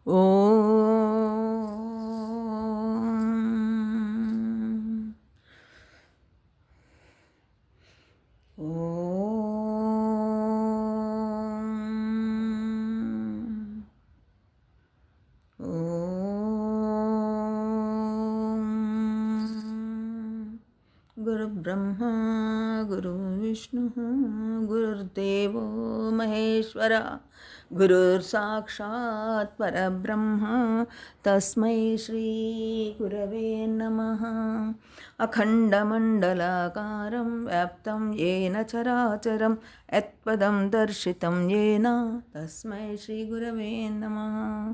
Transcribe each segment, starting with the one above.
ॐ ॐ ॐ गुरुब्रह्मा गुरुर्विष्णुः गुरुर्देवो महेश्वरः गुरुर्साक्षात् परब्रह्म तस्मै श्रीगुरवे नमः। अखण्डमण्डलाकारं व्याप्तं येन चराचरं यत्पदं दर्शितं येन तस्मै श्रीगुरवे नमः।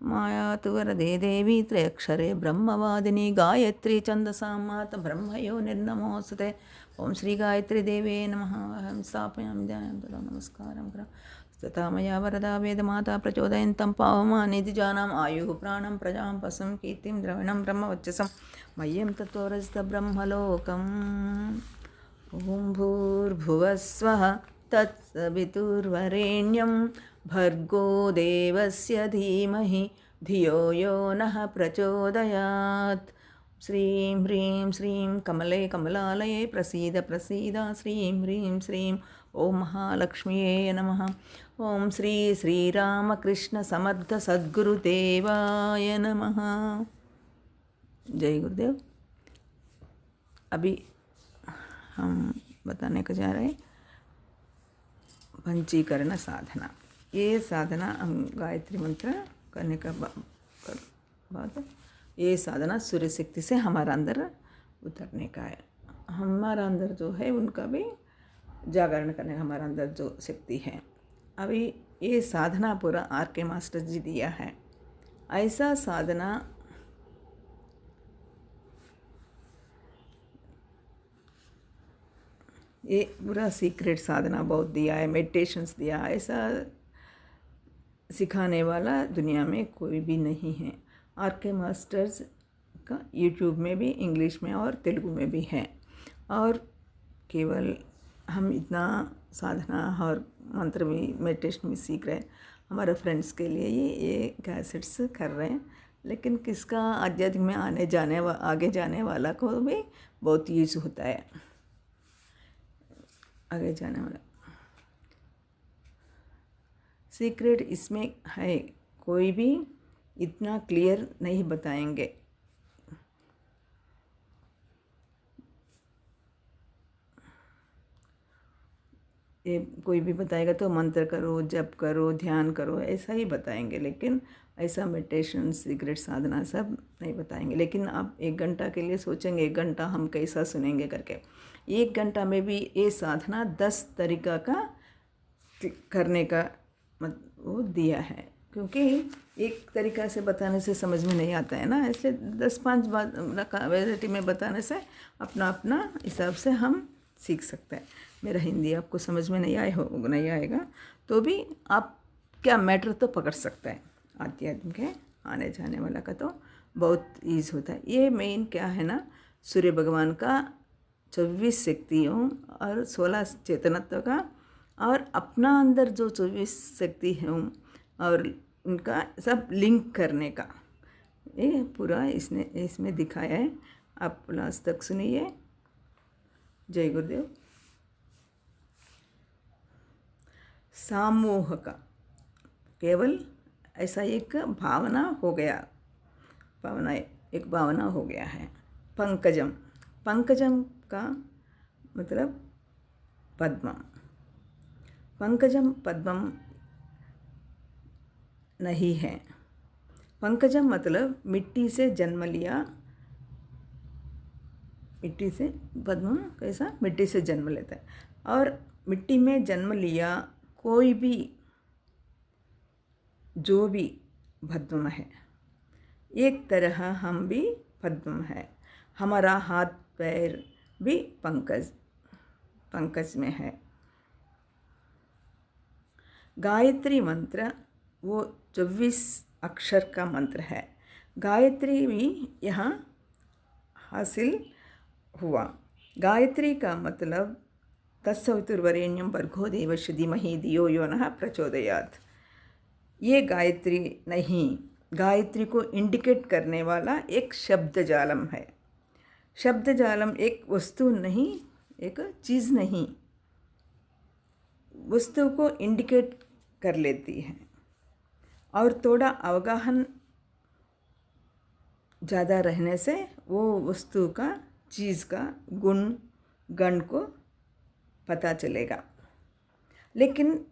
मायातु वरदे देवी त्रयक्षरे ब्रह्मवादिनी गायत्री छन्दसां माता ब्रह्मयो निर्नमोऽस्तुते। ओं श्री गायत्री देवे नमः। अहं स्थापयामि ध्यानं तदा नमस्कारं करोमि। तथा मया वरदा वेदमाता प्रचोदयन्तं पावमानिति जानाम् आयुः प्राणं प्रजां पशुं कीर्तिं द्रविणं ब्रह्मवच्चसं मह्यं तत्त्वरजतब्रह्मलोकम्। ॐ भूर्भुवः स्वः तत्सवितुर्वरेण्यं भर्गो देवस्य धीमहि धियो यो नः प्रचोदयात्। श्रीं ह्रीं श्रीं कमले कमलालये प्रसीद प्रसीद श्रीं ह्रीं श्रीं ॐ महालक्ष्म्यै नमः। ॐ श्री श्रीरामकृष्ण समर्थ सद्गुरुदेवाय नमः। जय गुरुदेव। अभी हम बताने को जा रहे हैं पंचीकरण साधना। ये साधना हम गायत्री मंत्र करने का बाद ये साधना सूर्य शक्ति से हमारा अंदर उतरने का है। हमारा अंदर जो है उनका भी जागरण करने का हमारा अंदर जो शक्ति है। अभी ये साधना पूरा RK मास्टर जी दिया है। ऐसा साधना ये पूरा सीक्रेट साधना बहुत दिया है, मेडिटेशंस दिया है। ऐसा सिखाने वाला दुनिया में कोई भी नहीं है। RK मास्टर्स का यूट्यूब में भी इंग्लिश में और तेलुगु में भी है। और केवल हम इतना साधना और मंत्र भी मेडिटेशन भी सीख रहे हैं हमारे फ्रेंड्स के लिए ये कैसेट्स कर रहे हैं। लेकिन किसका आध्यात्मिक में आगे जाने वाला को भी बहुत यूज होता है। आगे जाने वाला सीक्रेट इसमें है, कोई भी इतना क्लियर नहीं बताएंगे। ये कोई भी बताएगा तो मंत्र करो, जप करो, ध्यान करो, ऐसा ही बताएंगे। लेकिन ऐसा मेडिटेशन सीक्रेट साधना सब नहीं बताएंगे। लेकिन आप 1 घंटा के लिए सोचेंगे 1 घंटा हम कैसा सुनेंगे करके। 1 घंटा में भी ये साधना 10 तरीका का करने का वो दिया है। क्योंकि एक तरीका से बताने से समझ में नहीं आता है ना, इसलिए 10-5 वैरायटी में बताने से अपना अपना हिसाब से हम सीख सकते हैं। मेरा हिंदी आपको समझ में नहीं आएगा तो भी आप क्या मैटर तो पकड़ सकते हैं। आध्यात्म के आने जाने वाला का तो बहुत ईज होता है। ये मेन क्या है ना, सूर्य भगवान का 24 शक्तियों और 16 चेतनत्व का और अपना अंदर जो 24 शक्ति है और उनका सब लिंक करने का ये पूरा इसमें दिखाया है। आप लास्ट तक सुनिए। जय गुरुदेव। समूह का केवल ऐसा एक भावना हो गया, एक भावना हो गया है। पंकजम, पंकजम का मतलब पद्म। पंकजम पद्मम नहीं है। पंकजम मतलब मिट्टी से जन्म लिया, मिट्टी से पद्म कैसा मिट्टी से जन्म लेता है। और मिट्टी में जन्म लिया कोई भी जो भी पद्म है, एक तरह हम भी पद्म है। हमारा हाथ पैर भी पंकज में है। गायत्री मंत्र वो 24 अक्षर का मंत्र है। गायत्री भी यहाँ हासिल हुआ। गायत्री का मतलब तत्सवितुर्वरेण्यं भर्गो देवस्य धीमहि धियो यो नः प्रचोदयात्। ये गायत्री नहीं, गायत्री को इंडिकेट करने वाला एक शब्द जालम है। शब्द जालम एक वस्तु नहीं, एक चीज़ नहीं, वस्तु को इंडिकेट कर लेती है और थोड़ा अवगाहन ज़्यादा रहने से वो वस्तु का, चीज़ का गुण गण को पता चलेगा। लेकिन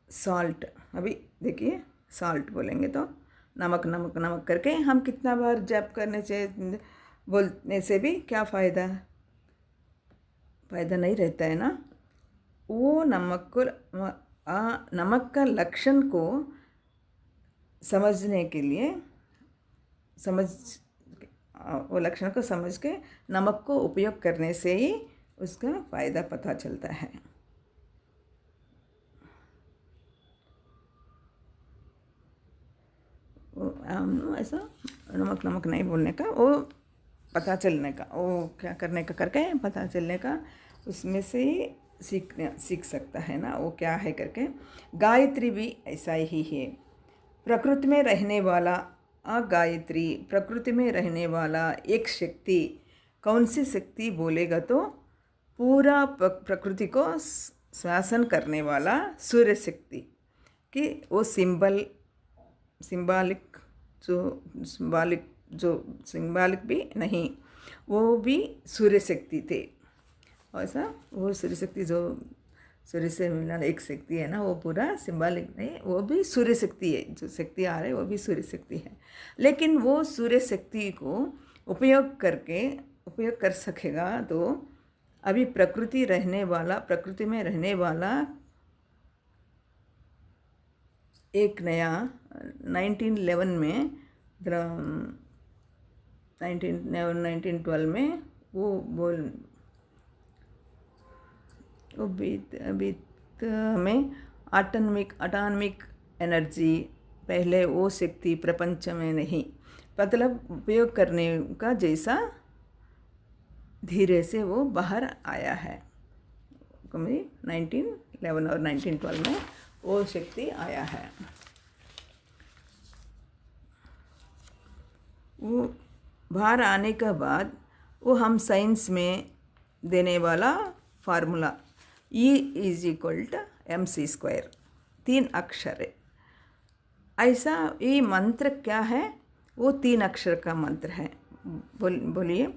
सॉल्ट, अभी देखिए सॉल्ट बोलेंगे तो नमक नमक नमक करके हम कितना बार जप करने से, बोलने से भी क्या फ़ायदा, फ़ायदा नहीं रहता है ना। वो नमक को, नमक का लक्षण को समझने के लिए, वो लक्षण को समझ के नमक को उपयोग करने से ही उसका फ़ायदा पता चलता है। ऐसा नमक नमक नहीं बोलने का, वो पता चलने का, वो क्या करने का करके पता चलने का, उसमें से ही सीख सकता है ना वो क्या है करके। गायत्री भी ऐसा ही है, प्रकृति में रहने वाला गायत्री, प्रकृति में रहने वाला एक शक्ति। कौन सी शक्ति बोलेगा तो पूरा प्रकृति को शासन करने वाला सूर्य शक्ति कि वो सिंबॉलिक भी नहीं, वो भी सूर्य शक्ति थे। ऐसा वो सूर्य शक्ति जो सूर्य से मिलना एक शक्ति है ना, वो पूरा सिंबॉलिक नहीं, वो भी सूर्य शक्ति है। जो शक्ति आ रही है वो भी सूर्य शक्ति है। लेकिन वो सूर्य शक्ति को उपयोग कर सकेगा तो अभी प्रकृति में रहने वाला एक नया 1911 में 1912 में वो बीत में एटॉमिक एनर्जी, पहले वो शक्ति प्रपंच में नहीं, मतलब उपयोग करने का जैसा धीरे से वो बाहर आया है। 1911 और 1912 में वो शक्ति आया है। वो बाहर आने के बाद वो हम साइंस में देने वाला फार्मूला E=mc², 3 अक्षर है। ऐसा ये मंत्र क्या है, वो 3 अक्षर का मंत्र है। बोलिए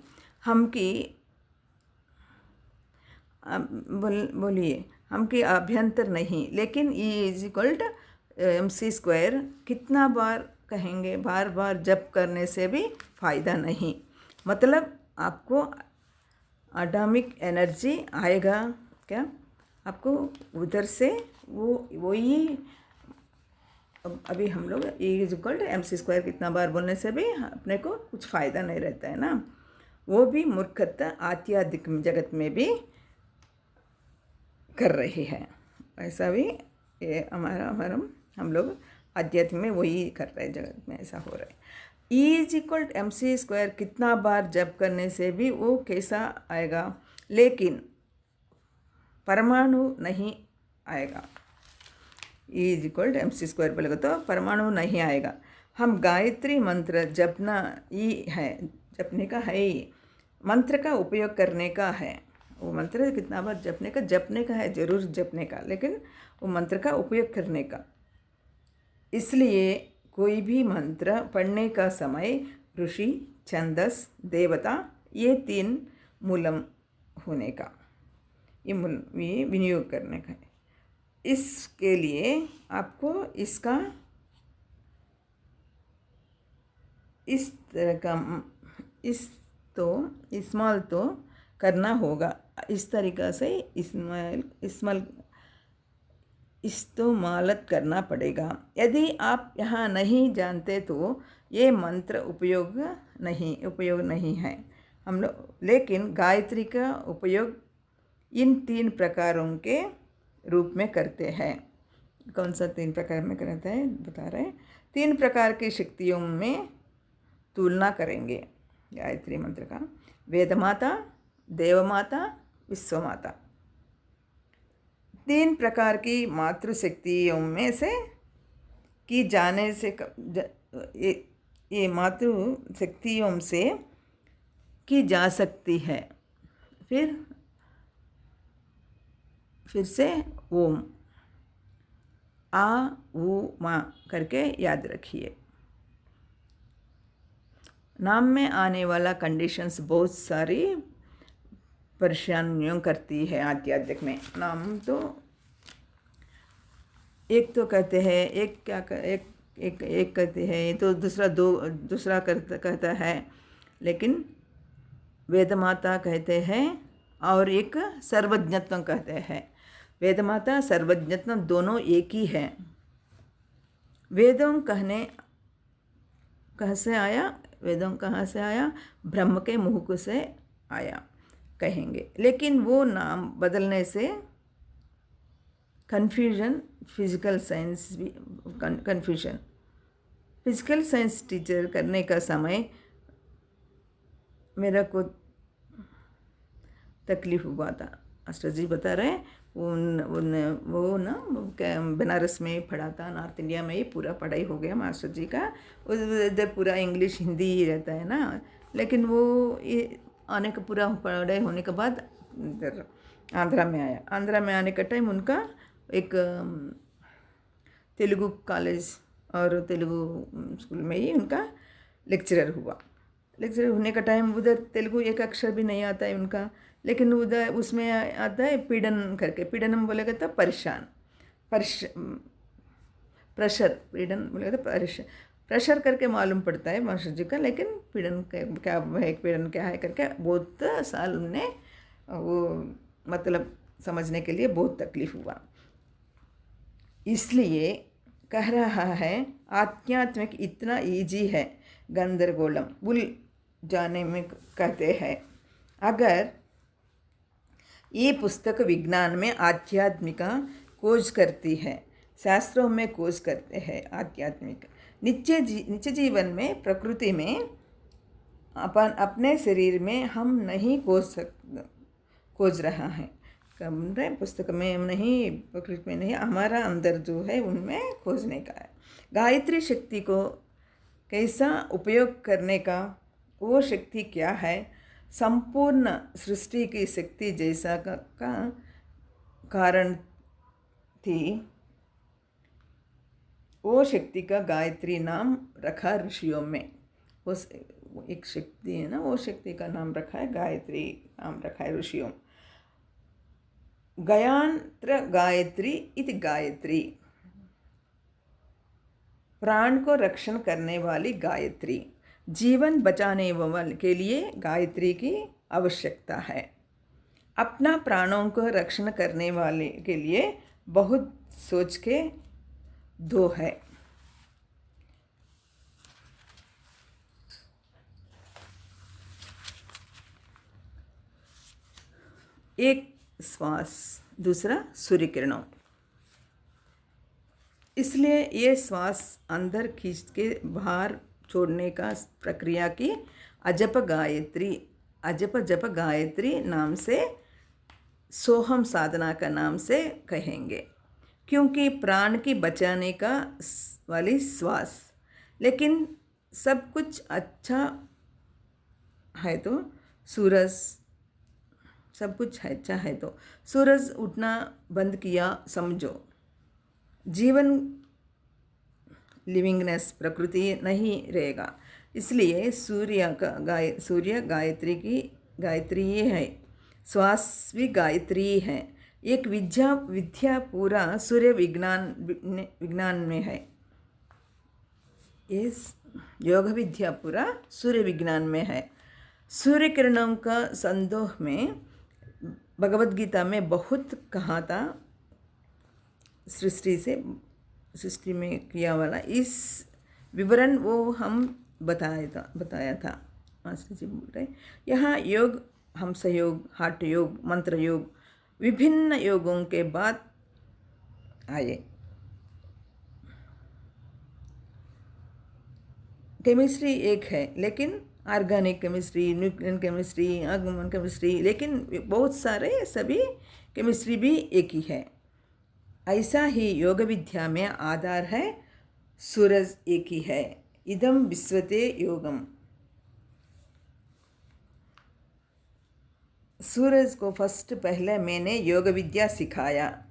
हमकी अभ्यंतर नहीं, लेकिन E=mc² कितना बार कहेंगे, बार बार जप करने से भी फ़ायदा नहीं। मतलब आपको एटॉमिक एनर्जी आएगा क्या, आपको उधर से वो ही। अभी हम लोग E=mc² कितना बार बोलने से भी अपने को कुछ फ़ायदा नहीं रहता है ना। वो भी मूर्खता आध्यात्मिक जगत में भी कर रही है। ऐसा भी ये हम लोग आध्यात्म में वही कर रहे हैं, जगत में ऐसा हो रहा है। E=mc² कितना बार जप करने से भी वो कैसा आएगा, लेकिन परमाणु नहीं आएगा। E=mc² बोलेगा तो परमाणु नहीं आएगा। हम गायत्री मंत्र जपना ही है, जपने का है ही, मंत्र का उपयोग करने का है। वो मंत्र कितना बार जपने का है, ज़रूर जपने का, लेकिन वो मंत्र का उपयोग करने का। इसलिए कोई भी मंत्र पढ़ने का समय ऋषि, छंदस, देवता, ये 3 मूलम होने का, ये विनियोग करने का है। इसके लिए आपको इसका इस तरह का इस्तेमाल तो करना होगा। इस तरीक़ा से इस्तेमालत करना पड़ेगा। यदि आप यहाँ नहीं जानते तो ये मंत्र उपयोग नहीं है हम लोग। लेकिन गायत्री का उपयोग इन 3 प्रकारों के रूप में करते हैं। कौन सा 3 प्रकार में करते हैं बता रहे हैं। 3 प्रकार की शक्तियों में तुलना करेंगे गायत्री मंत्र का। वेदमाता, देवमाता, विश्वमाता, 3 प्रकार की मातृशक्तियों में से कि जाने से ये मातृ शक्तियों से की जा सकती है। फिर से ओम आ ऊ मा करके याद रखिए। नाम में आने वाला कंडीशंस बहुत सारी परेशानियों करती है आध्यात्मिक में। नाम तो एक तो कहते हैं, एक क्या एक कहते हैं तो दूसरा कहता है, लेकिन वेद माता कहते हैं और एक सर्वज्ञत्व कहते हैं। वेद माता सर्वज्ञत्व दोनों एक ही है। वेदों कहाँ से आया? ब्रह्म के मुख से आया कहेंगे। लेकिन वो नाम बदलने से कन्फ्यूजन, फिजिकल साइंस टीचर करने का समय मेरा को तकलीफ हुआ था। मास्टर जी बता रहे हैं वो ना बनारस में पढ़ा था, नॉर्थ इंडिया में ही पूरा पढ़ाई हो गया मास्टर जी का। उधर पूरा इंग्लिश हिंदी ही रहता है ना। लेकिन वो ये आने का पूरा पढ़ाई होने के बाद इधर आंध्रा में आया। आंध्रा में आने का टाइम उनका एक तेलुगु कॉलेज और तेलुगु स्कूल में ही उनका लेक्चरर हुआ। लेक्चरर होने का टाइम उधर तेलुगु एक अक्षर भी नहीं आता है उनका, लेकिन उधर उसमें आता है पीड़न करके। पीड़नम बोलेगा तो परेशान, प्रेशर, पीड़न बोलेगा तो प्रेशर करके मालूम पड़ता है मास्टर जी का। लेकिन पीड़न क्या है करके बहुत साल उन्हें वो मतलब समझने के लिए बहुत तकलीफ हुआ। इसलिए कह रहा है आध्यात्मिक इतना ईजी है, गंदरगोलम भूल जाने में कहते हैं। अगर ये पुस्तक विज्ञान में आध्यात्मिका खोज करती है, शास्त्रों में खोज करते हैं आध्यात्मिक। नित्य जीवन में, प्रकृति में, अपने शरीर में हम नहीं खोज रहा है। पुस्तक में नहीं, प्रकृति में नहीं, हमारा अंदर जो है उनमें खोजने का है। गायत्री शक्ति को कैसा उपयोग करने का, वो शक्ति क्या है? संपूर्ण सृष्टि की शक्ति जैसा का कारण थी, वो शक्ति का गायत्री नाम रखा ऋषियों में। उस एक शक्ति है ना, वो शक्ति का नाम रखा है गायत्री, नाम रखा है ऋषियों। गयांत्र गायत्री इति गायत्री, प्राण को रक्षण करने वाली गायत्री। जीवन बचाने के लिए गायत्री की आवश्यकता है। अपना प्राणों को रक्षण करने वाले के लिए बहुत सोच के दो है। एक श्वास, दूसरा सूर्य किरणों। इसलिए ये श्वास अंदर खींच के बाहर छोड़ने का प्रक्रिया की अजप जप गायत्री नाम से, सोहम साधना का नाम से कहेंगे, क्योंकि प्राण की बचाने का वाली श्वास। लेकिन सब कुछ अच्छा है तो सूरज, सब कुछ अच्छा है तो सूरज उठना बंद किया समझो, जीवन लिविंगनेस, प्रकृति नहीं रहेगा। इसलिए सूर्य गायत्री ही है, श्वास भी गायत्री है। एक विद्या पूरा सूर्य विज्ञान में है। इस योग विद्या पूरा सूर्य विज्ञान में है। सूर्य किरणों का संदोह में भगवद गीता में बहुत कहा था, सृष्टि में किया वाला इस विवरण वो हम बताया था। मास्टर जी बोल रहे यहाँ योग, हंस योग, हठ योग, मंत्र योग, विभिन्न योगों के बाद आए। केमिस्ट्री एक है, लेकिन ऑर्गेनिक केमिस्ट्री, न्यूक्लियर केमिस्ट्री, आगमन केमिस्ट्री, लेकिन बहुत सारे सभी केमिस्ट्री भी एक ही है। ऐसा ही योग विद्या में आधार है सूरज एक ही है। इदम विश्वते योगम। सूरज को फर्स्ट पहले मैंने योग विद्या सिखाया।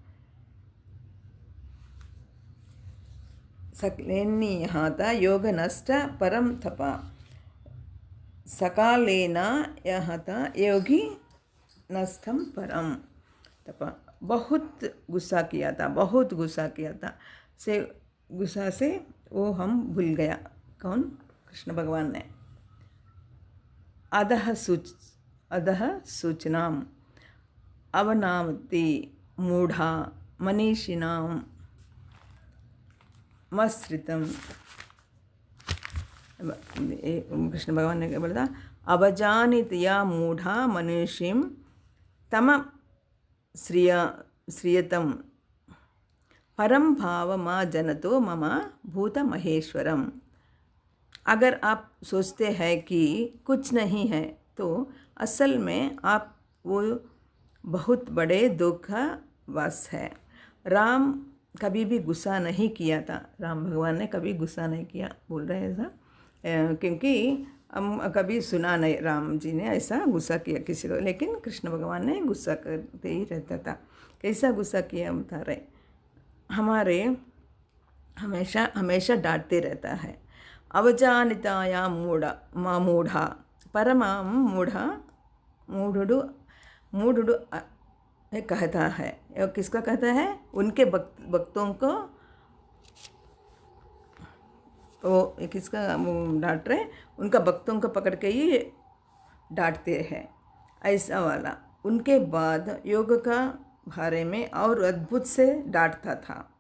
सकलेन्नी यहाँ था योग नष्ट परम तपा। सकालेना यहाँ था योगी नष्टम परम तपा। बहुत गुस्सा किया था, बहुत गुस्सा किया था। से गुस्सा से वो हम भूल गया। कौन? कृष्ण भगवान ने। अधः सूचनाम अवनामति मूढ़ा मनीषिणाम मस्रितम। कृष्ण भगवान ने क्या बोला था? अवजानित या मूढ़ा मनुष्यम तम श्रियतम परम भाव मा जनतो मम भूत महेश्वरम। अगर आप सोचते हैं कि कुछ नहीं है तो असल में आप वो बहुत बड़े दुख वश है। राम कभी भी गुस्सा नहीं किया था। राम भगवान ने कभी गुस्सा नहीं किया, बोल रहे हैं ऐसा, क्योंकि हम कभी सुना नहीं राम जी ने ऐसा गुस्सा किया किसी को। लेकिन कृष्ण भगवान ने गुस्सा करते ही रहता था। कैसा गुस्सा किया बता रहे? हमारे हमेशा हमेशा डांटते रहता है। अवजानिताया मूढ़ा परमाम मूढ़ुडु कहता है। और किसका कहता है? उनके भक्तों को। वो किसका डांट रहे? उनका भक्तों को पकड़ के ही डांटते हैं, ऐसा वाला। उनके बाद योग का बारे में और अद्भुत से डांटता था।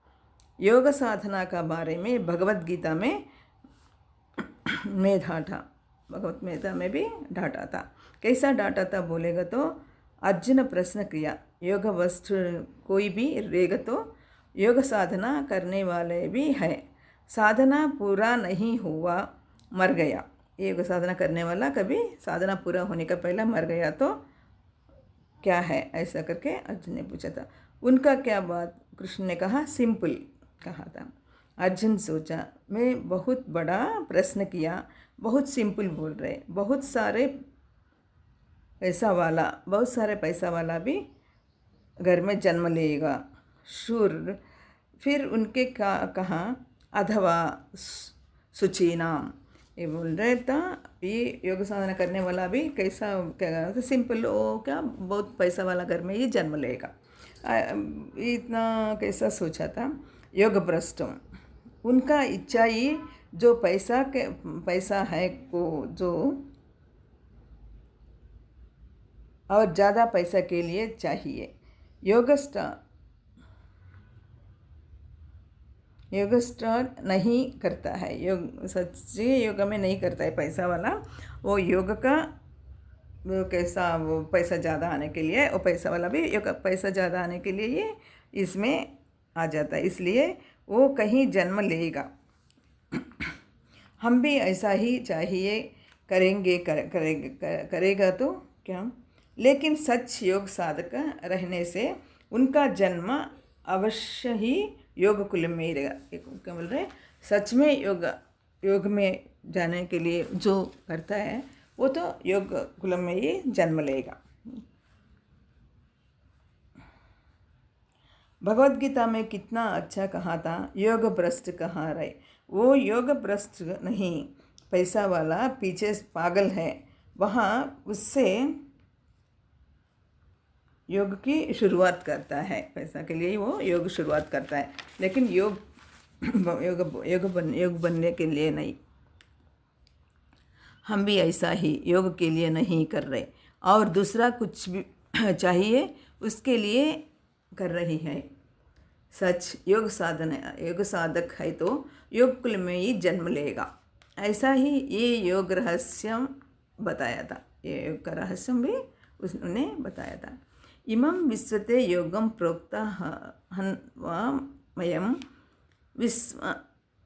योग साधना का बारे में भगवत गीता में डांटा, भगवत गीता में भी डांटा था। कैसा डांटा था बोलेगा तो अर्जुन प्रश्न किया, योग वस्तु कोई भी रहेगा तो योग साधना करने वाले भी है, साधना पूरा नहीं हुआ मर गया। योग साधना करने वाला कभी साधना पूरा होने का पहला मर गया तो क्या है, ऐसा करके अर्जुन ने पूछा था। उनका क्या बात? कृष्ण ने कहा सिंपल कहा था। अर्जुन सोचा मैं बहुत बड़ा प्रश्न किया, बहुत सिंपल बोल रहे। बहुत सारे पैसा वाला भी घर में जन्म लेगा, शूर। फिर उनके कहा अथवा सुचीनाम। ये बोल रहे था ये योग साधना करने वाला भी कैसा क्या था? सिंपल हो क्या बहुत पैसा वाला घर में ही जन्म लेगा। इतना कैसा सोचा था? योग भ्रष्टम। उनका इच्छा ही जो पैसा है को जो और ज़्यादा पैसा के लिए चाहिए। योगस्टार नहीं करता है, योग सच्चे योग में नहीं करता है पैसा वाला। वो योग का वो कैसा वो पैसा ज़्यादा आने के लिए, वो पैसा वाला भी योग पैसा ज़्यादा आने के लिए ये इसमें आ जाता है, इसलिए वो कहीं जन्म लेगा। हम भी ऐसा ही चाहिए करेगा तो क्या? लेकिन सच योग साधक रहने से उनका जन्म अवश्य ही योग कुल में ही रहेगा। क्या बोल रहे? सच में योग में जाने के लिए जो करता है वो तो योग कुल में ही जन्म लेगा। भगवद गीता में कितना अच्छा कहा था, योग भ्रष्ट कहा रहे। वो योग भ्रष्ट नहीं, पैसा वाला पीछे पागल है, वहाँ उससे योग की शुरुआत करता है। पैसा के लिए वो योग शुरुआत करता है, लेकिन योग बनने के लिए नहीं। हम भी ऐसा ही योग के लिए नहीं कर रहे और दूसरा कुछ भी चाहिए उसके लिए कर रही है। सच योग साधक है तो योग कुल में ही जन्म लेगा। ऐसा ही ये योग रहस्यम बताया था। ये योग का रहस्यम भी उसने बताया था। इमं विश्वते योगम प्रोक्ता हन्वामयं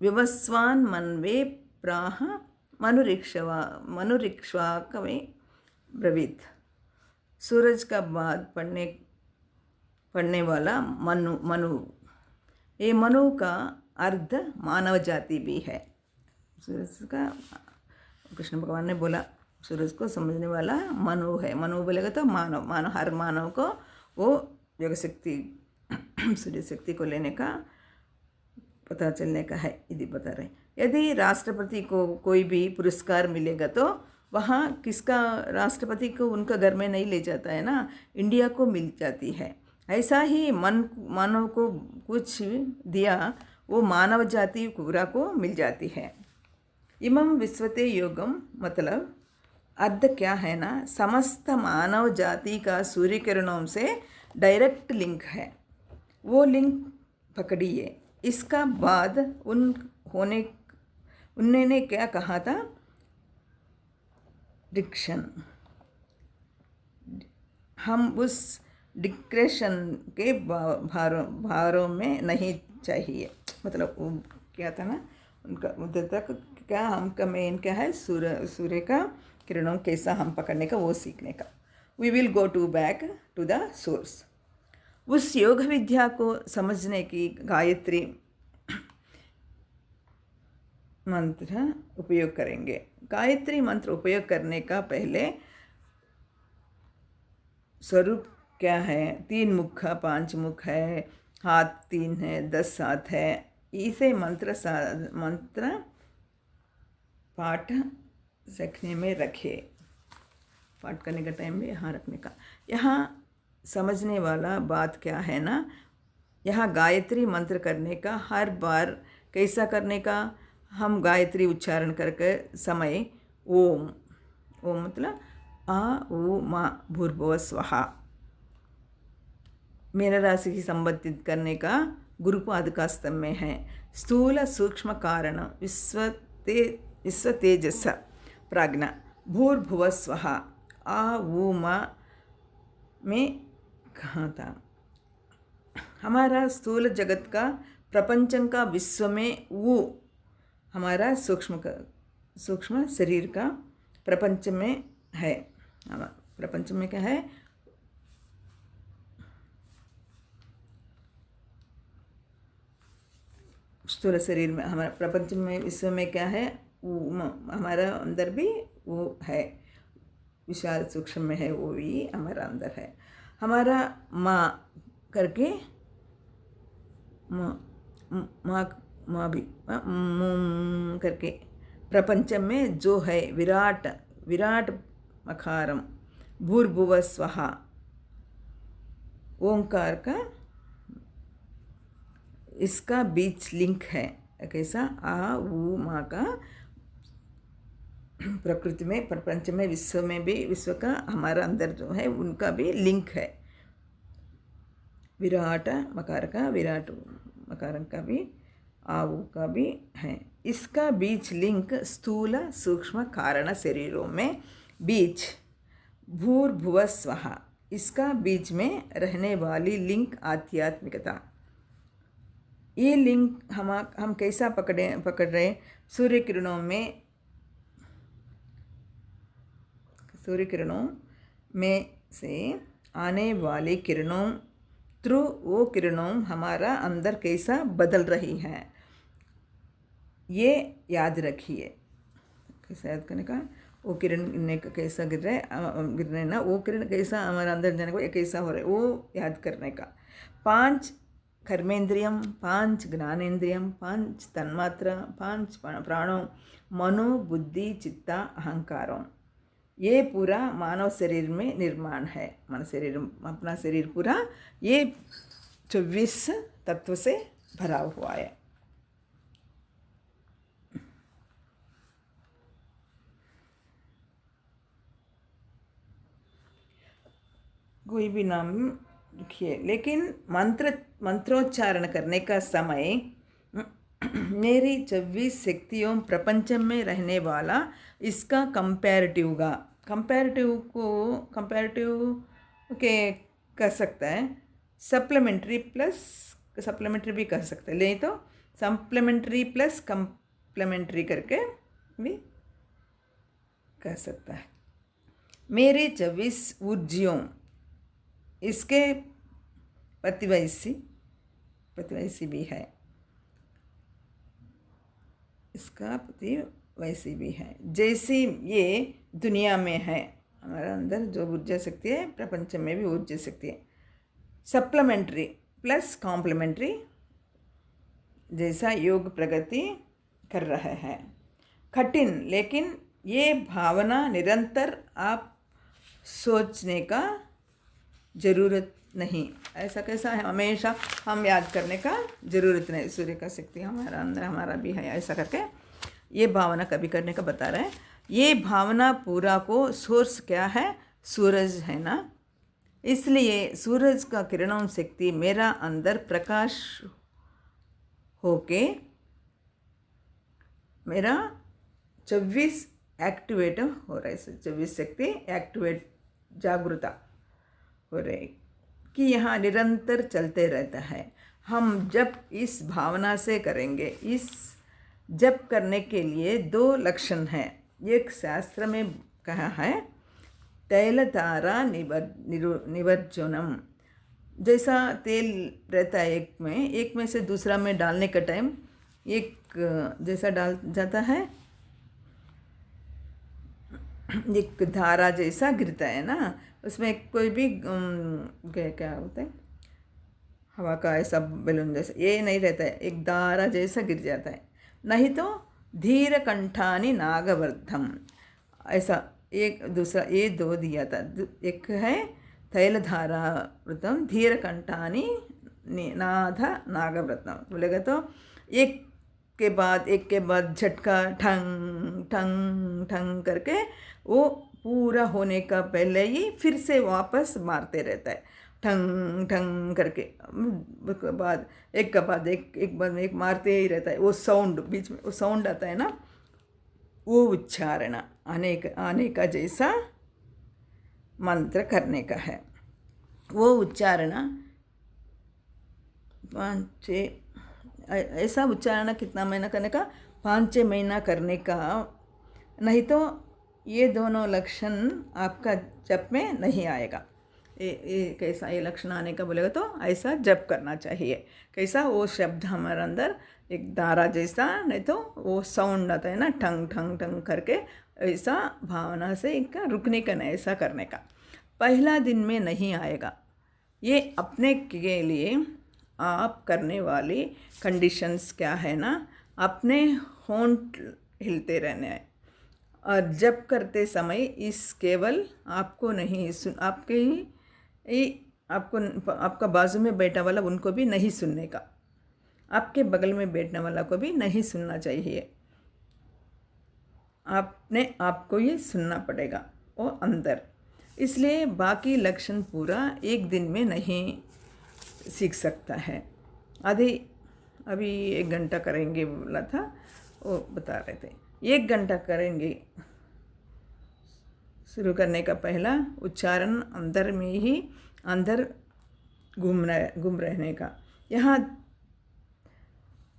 विवस्वान् मन्वे प्राह मनुरिक्ष्वाकवे ब्रवीत। सूरज का बाद पढ़ने वाला मनु। ये मनु का अर्ध मानव जाति भी है। सूरज का कृष्ण भगवान ने बोला सूरज को समझने वाला मनु है। मनु बोलेगा तो मानव, मानव हर मानव को वो योग शक्ति सूर्य शक्ति को लेने का पता चलने का है, यदि बता रहे। यदि राष्ट्रपति को कोई भी पुरस्कार मिलेगा तो वहाँ किसका, राष्ट्रपति को उनका घर में नहीं ले जाता है ना, इंडिया को मिल जाती है। ऐसा ही मानव को कुछ दिया वो मानव जाति पूरा को मिल जाती है। इमं विश्वते योगम मतलब अर्थ क्या है ना, समस्त मानव जाति का सूर्य किरणों से डायरेक्ट लिंक है। वो लिंक पकड़िए। इसका बाद उन्होंने क्या कहा था, डिक्शन। हम उस डिक्रेशन के भारों में नहीं चाहिए। मतलब वो क्या था ना उनका उधर तक क्या, हमका मेन क्या है, सूर्य का किरणों कैसा हम पकड़ने का, वो सीखने का। We will go to back to the source. उस योग विद्या को समझने की गायत्री मंत्र उपयोग करेंगे। गायत्री मंत्र उपयोग करने का पहले स्वरूप क्या है, 3 मुख 5 मुख है, हाथ 3 है, 10 हाथ है। इसे मंत्र पाठ सीखने में रखे, पाठ करने का टाइम में यहाँ रखने का। यहाँ समझने वाला बात क्या है ना, यहाँ गायत्री मंत्र करने का हर बार कैसा करने का, हम गायत्री उच्चारण करके समय ओम, ओम मतलब आ ऊ मा भूर्भुव स्वहा, मेरा राशि की संबंधित करने का गुरुपाद का स्तंभ में है। स्थूल सूक्ष्म कारण विश्व तेजस प्राज्ञा भूर्भुव स्वहा आ ऊ मा में कहाँ था। हमारा स्थूल जगत का प्रपंचन का विश्व में वो हमारा सूक्ष्म शरीर का प्रपंच में है। प्रपंच में क्या है, स्थूल शरीर में हमारा प्रपंच में विश्व में क्या है, हमारा अंदर भी वो है, विशाल सूक्ष्म में है, वो भी हमारा अंदर है। हमारा माँ करके माँ भी करके प्रपंच में जो है विराट मकारम भूर्भुव स्वहा ओंकार का इसका बीच लिंक है। कैसा, आ ऊ माँ का प्रकृति में प्रपंच में विश्व में भी, विश्व का हमारा अंदर जो है उनका भी लिंक है। विराट मकार का भी आऊ का भी है। इसका बीच लिंक स्थूल सूक्ष्म कारण शरीरों में बीच भूर्भुव स्वहा, इसका बीच में रहने वाली लिंक आध्यात्मिकता। ये लिंक हम कैसा पकड़ रहे, सूर्य किरणों में से आने वाली किरणों थ्रू वो किरणों हमारा अंदर कैसा बदल रही हैं, ये याद रखिए। कैसा याद करने का, वो किरण कैसा गिर रहे ना, वो किरण कैसा हमारा अंदर जाने को कैसा हो रहा है, वो याद करने का। 5 कर्मेंद्रियम, 5 ज्ञानेंद्रियम, 5 तन्मात्रा, 5 प्राणों, मनो बुद्धि चित्ता अहंकारों, ये पूरा मानव शरीर में निर्माण है। मन शरीर, अपना शरीर पूरा ये 24 तत्व से भरा हुआ है। कोई भी नाम लिखिए, लेकिन मंत्रोच्चारण करने का समय मेरी 24 शक्तियों प्रपंच में रहने वाला, इसका कंपैरेटिव के कर सकता है, सप्लीमेंट्री भी कर सकते हैं, नहीं तो सप्लीमेंट्री प्लस कंप्लीमेंट्री करके भी कर सकता है। मेरे 24 ऊर्जियों, इसके प्रतिवैसी भी है। इसका प्रति वैसी भी है जैसी ये दुनिया में है। हमारे अंदर जो ऊर्जा शक्ति है प्रपंच में भी ऊर्जा शक्ति है। सप्लीमेंट्री प्लस कॉम्प्लीमेंट्री जैसा योग प्रगति कर रहा है। कठिन लेकिन ये भावना निरंतर आप सोचने का ज़रूरत नहीं। ऐसा कैसा है, हमेशा हम याद करने का ज़रूरत नहीं। सूर्य का शक्ति हमारा अंदर हमारा भी है, ऐसा करके ये भावना कभी करने का बता रहे हैं। ये भावना पूरा को सोर्स क्या है, सूरज है ना, इसलिए सूरज का किरणों शक्ति मेरा अंदर प्रकाश होके मेरा 24 एक्टिवेट हो रहा है। 24 शक्ति एक्टिवेट जागृता हो रही कि यहाँ निरंतर चलते रहता है। हम जब इस भावना से करेंगे, इस जप करने के लिए 2 लक्षण हैं। एक शास्त्र में कहा है तैलधारा निवर्जनम, जैसा तेल रहता है एक में से दूसरा में डालने का टाइम एक जैसा डाल जाता है, एक धारा जैसा गिरता है ना, उसमें कोई भी क्या होता है, हवा का ऐसा बैलून जैसा ये नहीं रहता है, एक धारा जैसा गिर जाता है। नहीं तो धीर कंठानी नागवर्धम, ऐसा एक दूसरा ये 2 दिया था। एक है तैलधारा व्रतम, धीर कंठानी नाथ नागव्रतम बोलेगा तो एक के बाद झटका ठंग ठंग ठंग करके वो पूरा होने का पहले ही फिर से वापस मारते रहता है, ठंग ठंग करके। उसके बाद एक मारते ही रहता है। वो साउंड बीच में वो साउंड आता है ना, वो उच्चारण आने का जैसा मंत्र करने का है। वो उच्चारण 5-6 ऐसा उच्चारण कितना महीना करने का, 5-6 महीना करने का। नहीं तो ये दोनों लक्षण आपका जप में नहीं आएगा। ये कैसा ये लक्षण आने का बोलेगा तो ऐसा जप करना चाहिए। कैसा, वो शब्द हमारे अंदर एक धारा जैसा, नहीं तो वो साउंड आता है ना ठंग ठंग ठंग करके, ऐसा भावना से इनका रुकने का नहीं, ऐसा करने का। पहला दिन में नहीं आएगा। ये अपने के लिए आप करने वाली कंडीशंस क्या है ना, अपने होंठ हिलते रहने हैं। और जब करते समय इस केवल आपको नहीं सुन, आपके ही आपको आपका बाजू में बैठा वाला उनको भी नहीं सुनने का, आपके बगल में बैठने वाला को भी नहीं सुनना चाहिए। आपने आपको ही सुनना पड़ेगा वो अंदर। इसलिए बाकी लक्षण पूरा एक दिन में नहीं सीख सकता है। अभी 1 घंटा करेंगे बोला था, वो बता रहे थे 1 घंटा करेंगे। शुरू करने का पहला उच्चारण अंदर में ही अंदर घूम रहने का। यहाँ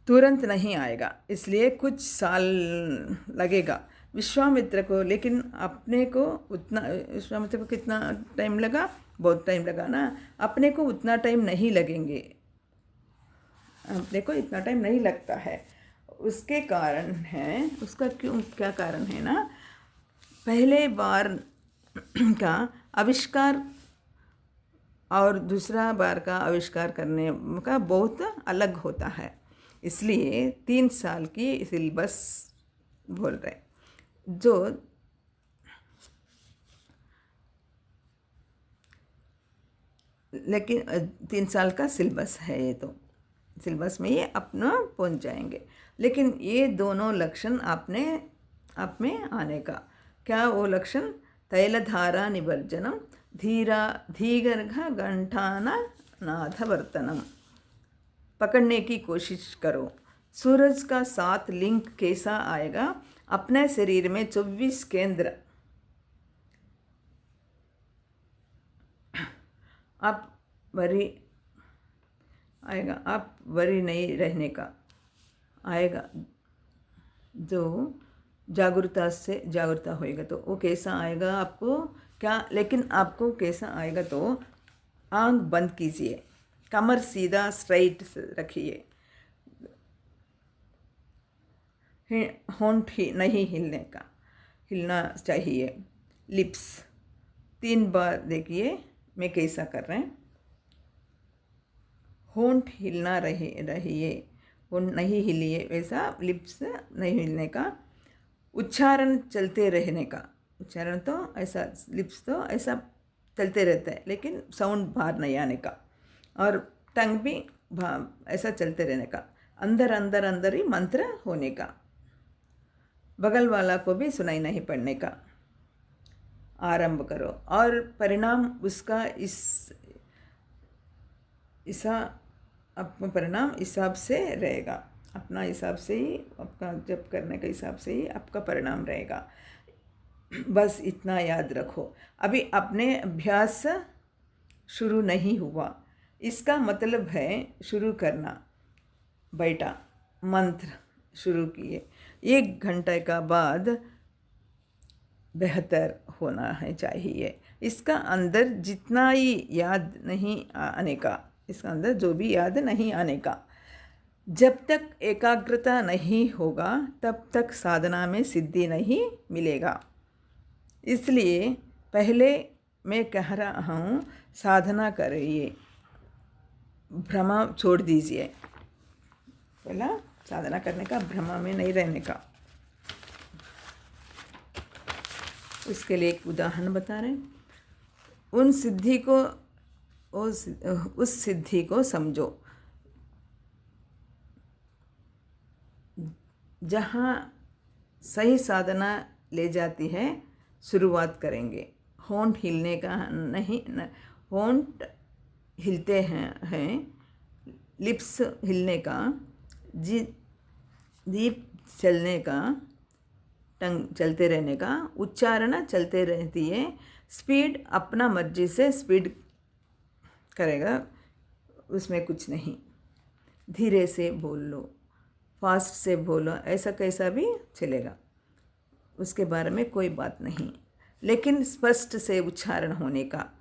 तुरंत नहीं आएगा, इसलिए कुछ साल लगेगा विश्वामित्र को। लेकिन अपने को उतना, विश्वामित्र को कितना टाइम लगा, बहुत टाइम लगा ना। अपने को उतना टाइम नहीं लगेंगे, अपने को इतना टाइम नहीं लगता है। उसके कारण है, उसका क्या कारण है ना, पहले बार का आविष्कार और दूसरा बार का आविष्कार करने का बहुत अलग होता है। इसलिए 3 साल की सिलेबस बोल रहे, जो लेकिन 3 साल का सिलेबस है। ये तो सिलेबस में ये अपना पहुंच जाएंगे। लेकिन ये दोनों लक्षण आपने आप में आने का, क्या वो लक्षण, तैलधारा निवर्जनम, धीगर्घ गंठाना नाथवर्तनम, पकड़ने की कोशिश करो। सूरज का 7 लिंक कैसा आएगा, अपने शरीर में 24 केंद्र, आप वरी आएगा, आप वरी नहीं रहने का आएगा। जो जागरूकता से जागरूकता होएगा तो वो कैसा आएगा आपको, क्या, लेकिन आपको कैसा आएगा तो आंख बंद कीजिए, कमर सीधा स्ट्राइट रखिए, होंठ ही नहीं हिलना चाहिए। लिप्स 3 बार देखिए मैं कैसा कर रहे हैं। होंठ हिलना रहिए, होंठ नहीं हिलिए, वैसा लिप्स नहीं हिलने का। उच्चारण चलते रहने का, उच्चारण तो ऐसा, लिप्स तो ऐसा चलते रहता है लेकिन साउंड बाहर नहीं आने का। और टंग भी ऐसा चलते रहने का। अंदर अंदर अंदर ही मंत्र होने का। बगल वाला को भी सुनाई नहीं पड़ने का। आरंभ करो और परिणाम उसका अपना परिणाम हिसाब से रहेगा। अपना हिसाब से ही, आपका जप करने के हिसाब से ही आपका परिणाम रहेगा। बस इतना याद रखो। अभी अपने अभ्यास शुरू नहीं हुआ, इसका मतलब है शुरू करना। बैठा, मंत्र शुरू किए, 1 घंटे का बाद बेहतर होना है चाहिए। इसका अंदर जितना ही याद नहीं आने का, इसका अंदर जो भी याद नहीं आने का, जब तक एकाग्रता नहीं होगा तब तक साधना में सिद्धि नहीं मिलेगा। इसलिए पहले मैं कह रहा हूँ, साधना करिए, भ्रम छोड़ दीजिए। पहला साधना करने का, भ्रम में नहीं रहने का। उसके लिए एक उदाहरण बता रहे हैं। उस सिद्धि को समझो जहाँ सही साधना ले जाती है। शुरुआत करेंगे। होंठ हिलने का नहीं, होंठ हिलते हैं, लिप्स हिलने का, जीभ चलने का, टंग चलते रहने का, उच्चारण चलते रहती है। स्पीड अपना मर्जी से स्पीड करेगा, उसमें कुछ नहीं। धीरे से बोल लो, फास्ट से बोलो, ऐसा कैसा भी चलेगा, उसके बारे में कोई बात नहीं। लेकिन स्पष्ट से उच्चारण होने का,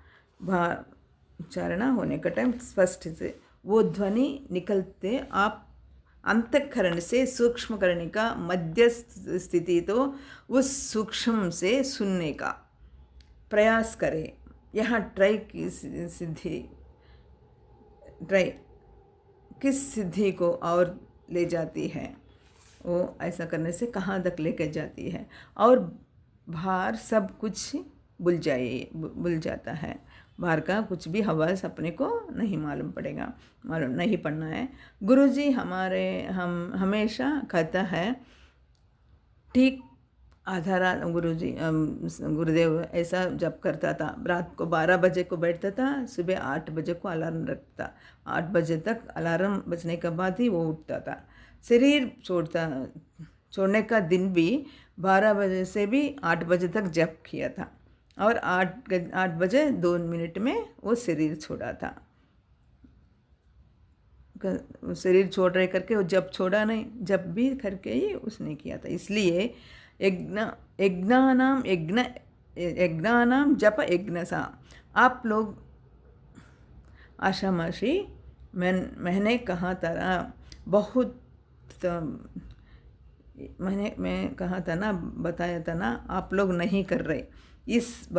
उच्चारण होने का टाइम स्पष्ट से वो ध्वनि निकलते आप अंतःकरण से सूक्ष्म करने का। मध्यस्थ स्थिति तो उस सूक्ष्म से सुनने का प्रयास करें। यहाँ ट्राई किस सिद्धि को और ले जाती है, वो ऐसा करने से कहाँ तक लेकर जाती है, और बाहर सब कुछ भूल जाता है। बाहर का कुछ भी हवास अपने को नहीं मालूम नहीं पड़ना है। गुरुजी हम हमेशा कहता है, ठीक आधा रात गुरुदेव ऐसा जब करता था। रात को 12 बजे को बैठता था, सुबह 8 बजे को अलार्म रखता। 8 बजे तक अलार्म बजने के बाद ही वो उठता था। शरीर छोड़ने का दिन भी 12 बजे से भी 8 बजे तक जप किया था, और 8 बजे 2 मिनट में वो शरीर छोड़ा था। शरीर छोड़ रहे करके वो जब छोड़ा नहीं, जब भी करके ही उसने किया था। इसलिए यज्ञानाम जप यज्ञसा। आप लोग आशामाशी मैंने कहा था, बहुत मैं कहा था ना, बताया था ना, आप लोग नहीं कर रहे। इस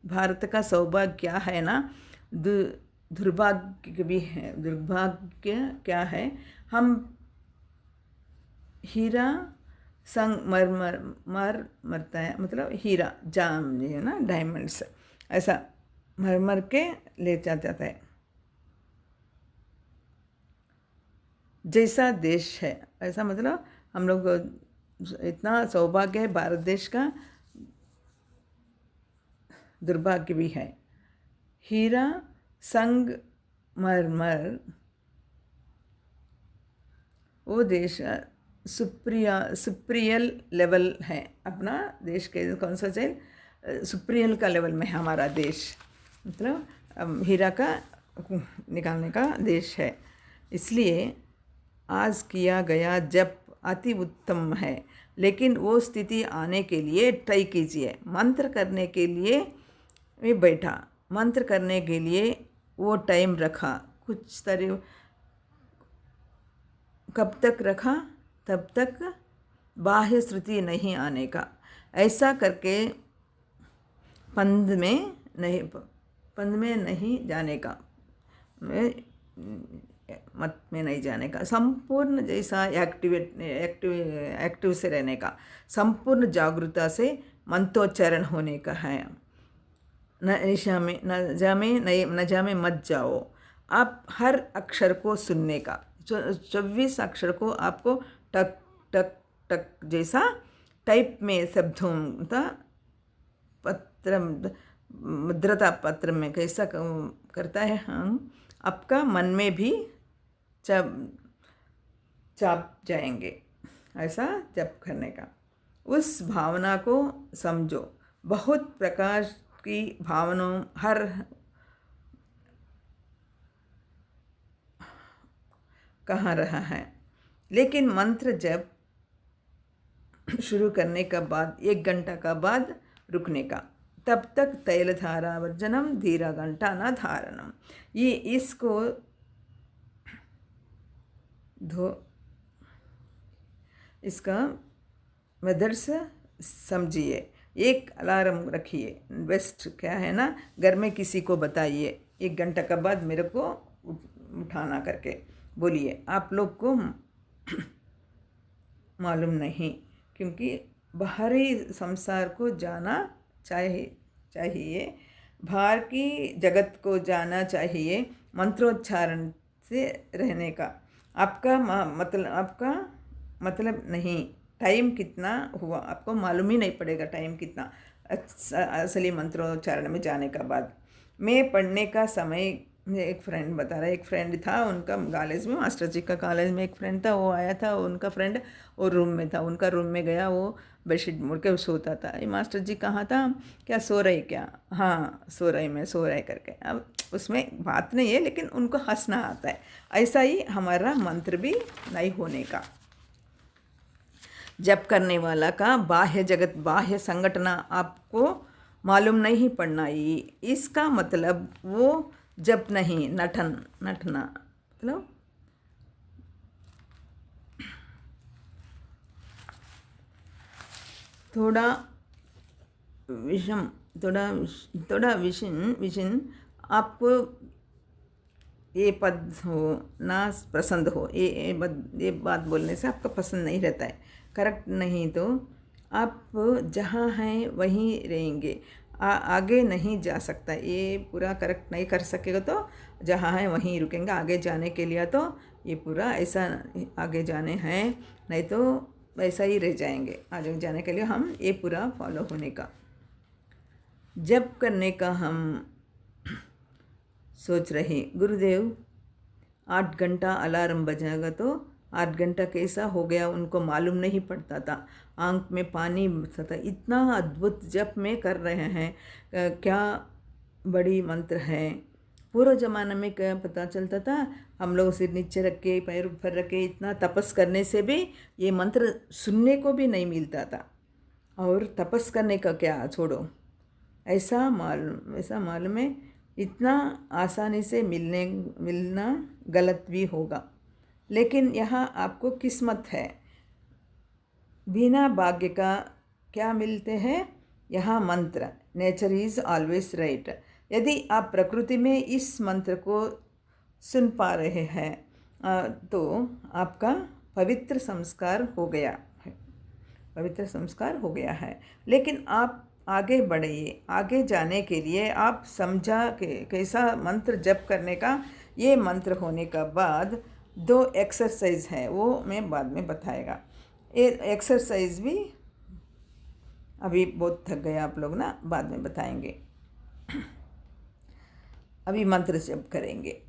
भारत का सौभाग्य क्या है ना, दुर्भाग्य भी है। दुर्भाग्य क्या है, हम हीरा मरता है, मतलब हीरा जाम है ना, डायमंड्स ऐसा मर के ले जाता है। जैसा देश है ऐसा, मतलब हम लोग इतना सौभाग्य है भारत देश का, दुर्भाग्य भी है। हीरा संगमरमर वो देश सुप्रियल लेवल है। अपना देश के कौन सा चीज सुप्रियल का लेवल में है हमारा देश, मतलब हीरा का निकालने का देश है। इसलिए आज किया गया जप अति उत्तम है, लेकिन वो स्थिति आने के लिए ट्राई कीजिए। मंत्र करने के लिए मैं बैठा, मंत्र करने के लिए वो टाइम रखा, कुछ तरह कब तक रखा, तब तक बाह्य श्रुति नहीं आने का। ऐसा करके पंध में नहीं जाने का, मत में नहीं जाने का, संपूर्ण जैसा एक्टिव से रहने का, संपूर्ण जागरूकता से मंत्रोच्चारण होने का है। न जामे मत जाओ। आप हर अक्षर को सुनने का, 24 अक्षर को आपको टक टक टक जैसा टाइप में शब्दों का पत्र मुद्रता पत्र में कैसा करता है, हम आपका मन में भी चाप जाएंगे। ऐसा जप करने का, उस भावना को समझो। बहुत प्रकार की भावनाओं हर कहाँ रहा है, लेकिन मंत्र जप शुरू करने का बाद 1 घंटा का बाद रुकने का। तब तक तैलधारा वर्जनम धीरा घंटा न धारणम। ये इसको इसका मेथड्स समझिए। एक अलार्म रखिए, बेस्ट क्या है ना, घर में किसी को बताइए 1 घंटा के बाद मेरे को उठाना करके बोलिए। आप लोग को मालूम नहीं, क्योंकि बाहरी संसार को जाना चाहिए, बाहर की जगत को जाना चाहिए मंत्रोच्चारण से रहने का। आपका मतलब नहीं, टाइम कितना हुआ आपको मालूम ही नहीं पड़ेगा, टाइम कितना असली मंत्रोच्चारण में जाने का बाद। मैं पढ़ने का समय, एक फ्रेंड बता रहा है, एक फ्रेंड था उनका कॉलेज में, मास्टर जी का कॉलेज में एक फ्रेंड था, वो आया था, उनका फ्रेंड और रूम में था, उनका रूम में गया, वो बेडशीट मुड़ के सोता था। ये मास्टर जी कहाँ था, क्या सो रही क्या, हाँ सो रही, मैं सो रही करके। अब उसमें बात नहीं है, लेकिन उनको हंसना आता है। ऐसा ही हमारा मंत्र भी नहीं होने का। जप करने वाला का बाह्य जगत, बाह्य संगठना आपको मालूम नहीं पड़ना, इसका मतलब वो जप नहीं, नटना मतलब थोड़ा विषम आपको ये पद हो ना पसंद हो, ये बात बोलने से आपका पसंद नहीं रहता है, करेक्ट नहीं, तो आप जहाँ हैं वहीं रहेंगे, आगे नहीं जा सकता। ये पूरा करेक्ट नहीं कर सकेगा तो जहाँ है वहीं रुकेंगे। आगे जाने के लिए तो ये पूरा ऐसा आगे जाने हैं, नहीं तो वैसा ही रह जाएंगे। आगे जाने के लिए हम ये पूरा फॉलो होने का, जप करने का हम सोच रहे। गुरुदेव 8 घंटा अलार्म बजाएगा तो 8 घंटा कैसा हो गया उनको मालूम नहीं पड़ता था, आंख में पानी बरसा था। इतना अद्भुत जप में कर रहे हैं, क्या बड़ी मंत्र है। पूर्व ज़माने में क्या पता चलता था, हम लोग सिर नीचे रख के पैर ऊपर रख के इतना तपस करने से भी ये मंत्र सुनने को भी नहीं मिलता था, और तपस करने का क्या छोड़ो, ऐसा मालूम है इतना आसानी से मिलना गलत भी होगा। लेकिन यहाँ आपको किस्मत है, बिना भाग्य का क्या मिलते हैं, यहाँ मंत्र, नेचर इज़ ऑलवेज राइट। यदि आप प्रकृति में इस मंत्र को सुन पा रहे हैं तो आपका पवित्र संस्कार हो गया है। लेकिन आप आगे बढ़िए। आगे जाने के लिए आप समझा कि कैसा मंत्र जप करने का। ये मंत्र होने का बाद 2 एक्सरसाइज है, वो मैं बाद में बताएगा। ये एक्सरसाइज भी अभी बहुत थक गए आप लोग ना, बाद में बताएंगे। अभी मंत्र जप करेंगे।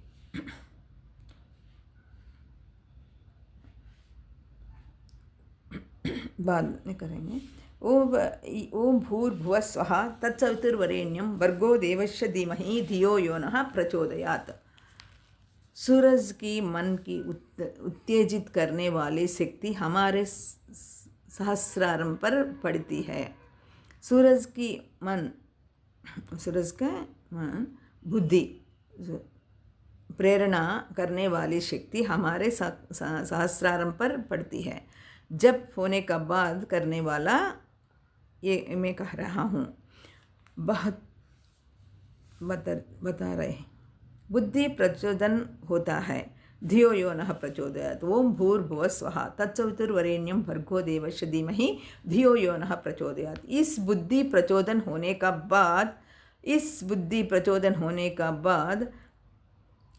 बाद में करेंगे। ओम भूर्भुवः स्वः तत्सवितुर्वरेण्यं भर्गो देवस्य धीमहि धियो यो नः प्रचोदयात्। सूरज की मन की उत्तेजित करने वाली शक्ति हमारे सहस्रारम पर पड़ती है। सूरज का मन बुद्धि प्रेरणा करने वाली शक्ति हमारे सहस्रारम पर पड़ती है। जब होने का बाद करने वाला, ये मैं कह रहा हूँ। बहुत बता रहे, बुद्धि प्रचोदन होता है। धियो यो नः प्रचोदयात्। ओम भूर्भुवः स्वः तत्सवितुर्वरेण्यं भर्गो देवस्य धीमहि धियो यो नः प्रचोदयात्। इस बुद्धि प्रचोदन होने का बाद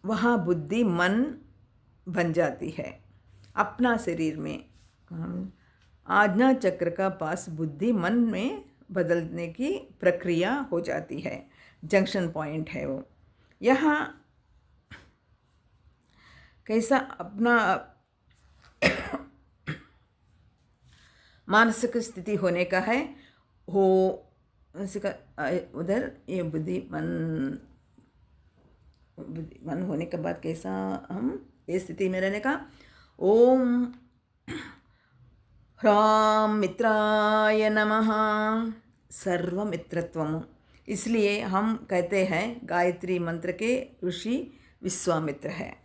वहाँ बुद्धि मन बन जाती है अपना शरीर में। आज्ञा चक्र का पास बुद्धि मन में बदलने की प्रक्रिया हो जाती है। जंक्शन पॉइंट है वो। यहाँ कैसा अपना मानसिक स्थिति होने का है हो, उधर ये बुद्धि मन होने के बाद कैसा हम इस स्थिति में रहने का। ओम ह्रां मित्राय नमः। सर्वमित्रत्वम्। इसलिए हम कहते हैं गायत्री मंत्र के ऋषि विश्वामित्र है।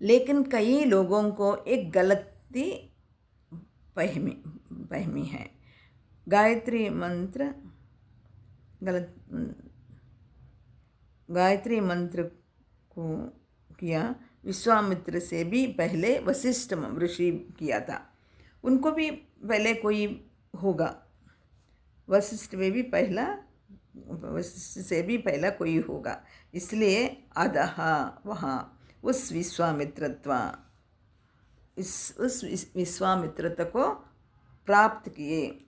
लेकिन कई लोगों को एक गलती फहमी है। गायत्री मंत्र को किया विश्वामित्र से भी पहले वशिष्ठ ऋषि किया था। उनको भी पहले कोई होगा, वशिष्ठ से भी पहला कोई होगा। इसलिए अधः वहाँ उस विश्वामित्रत्व को प्राप्त किए।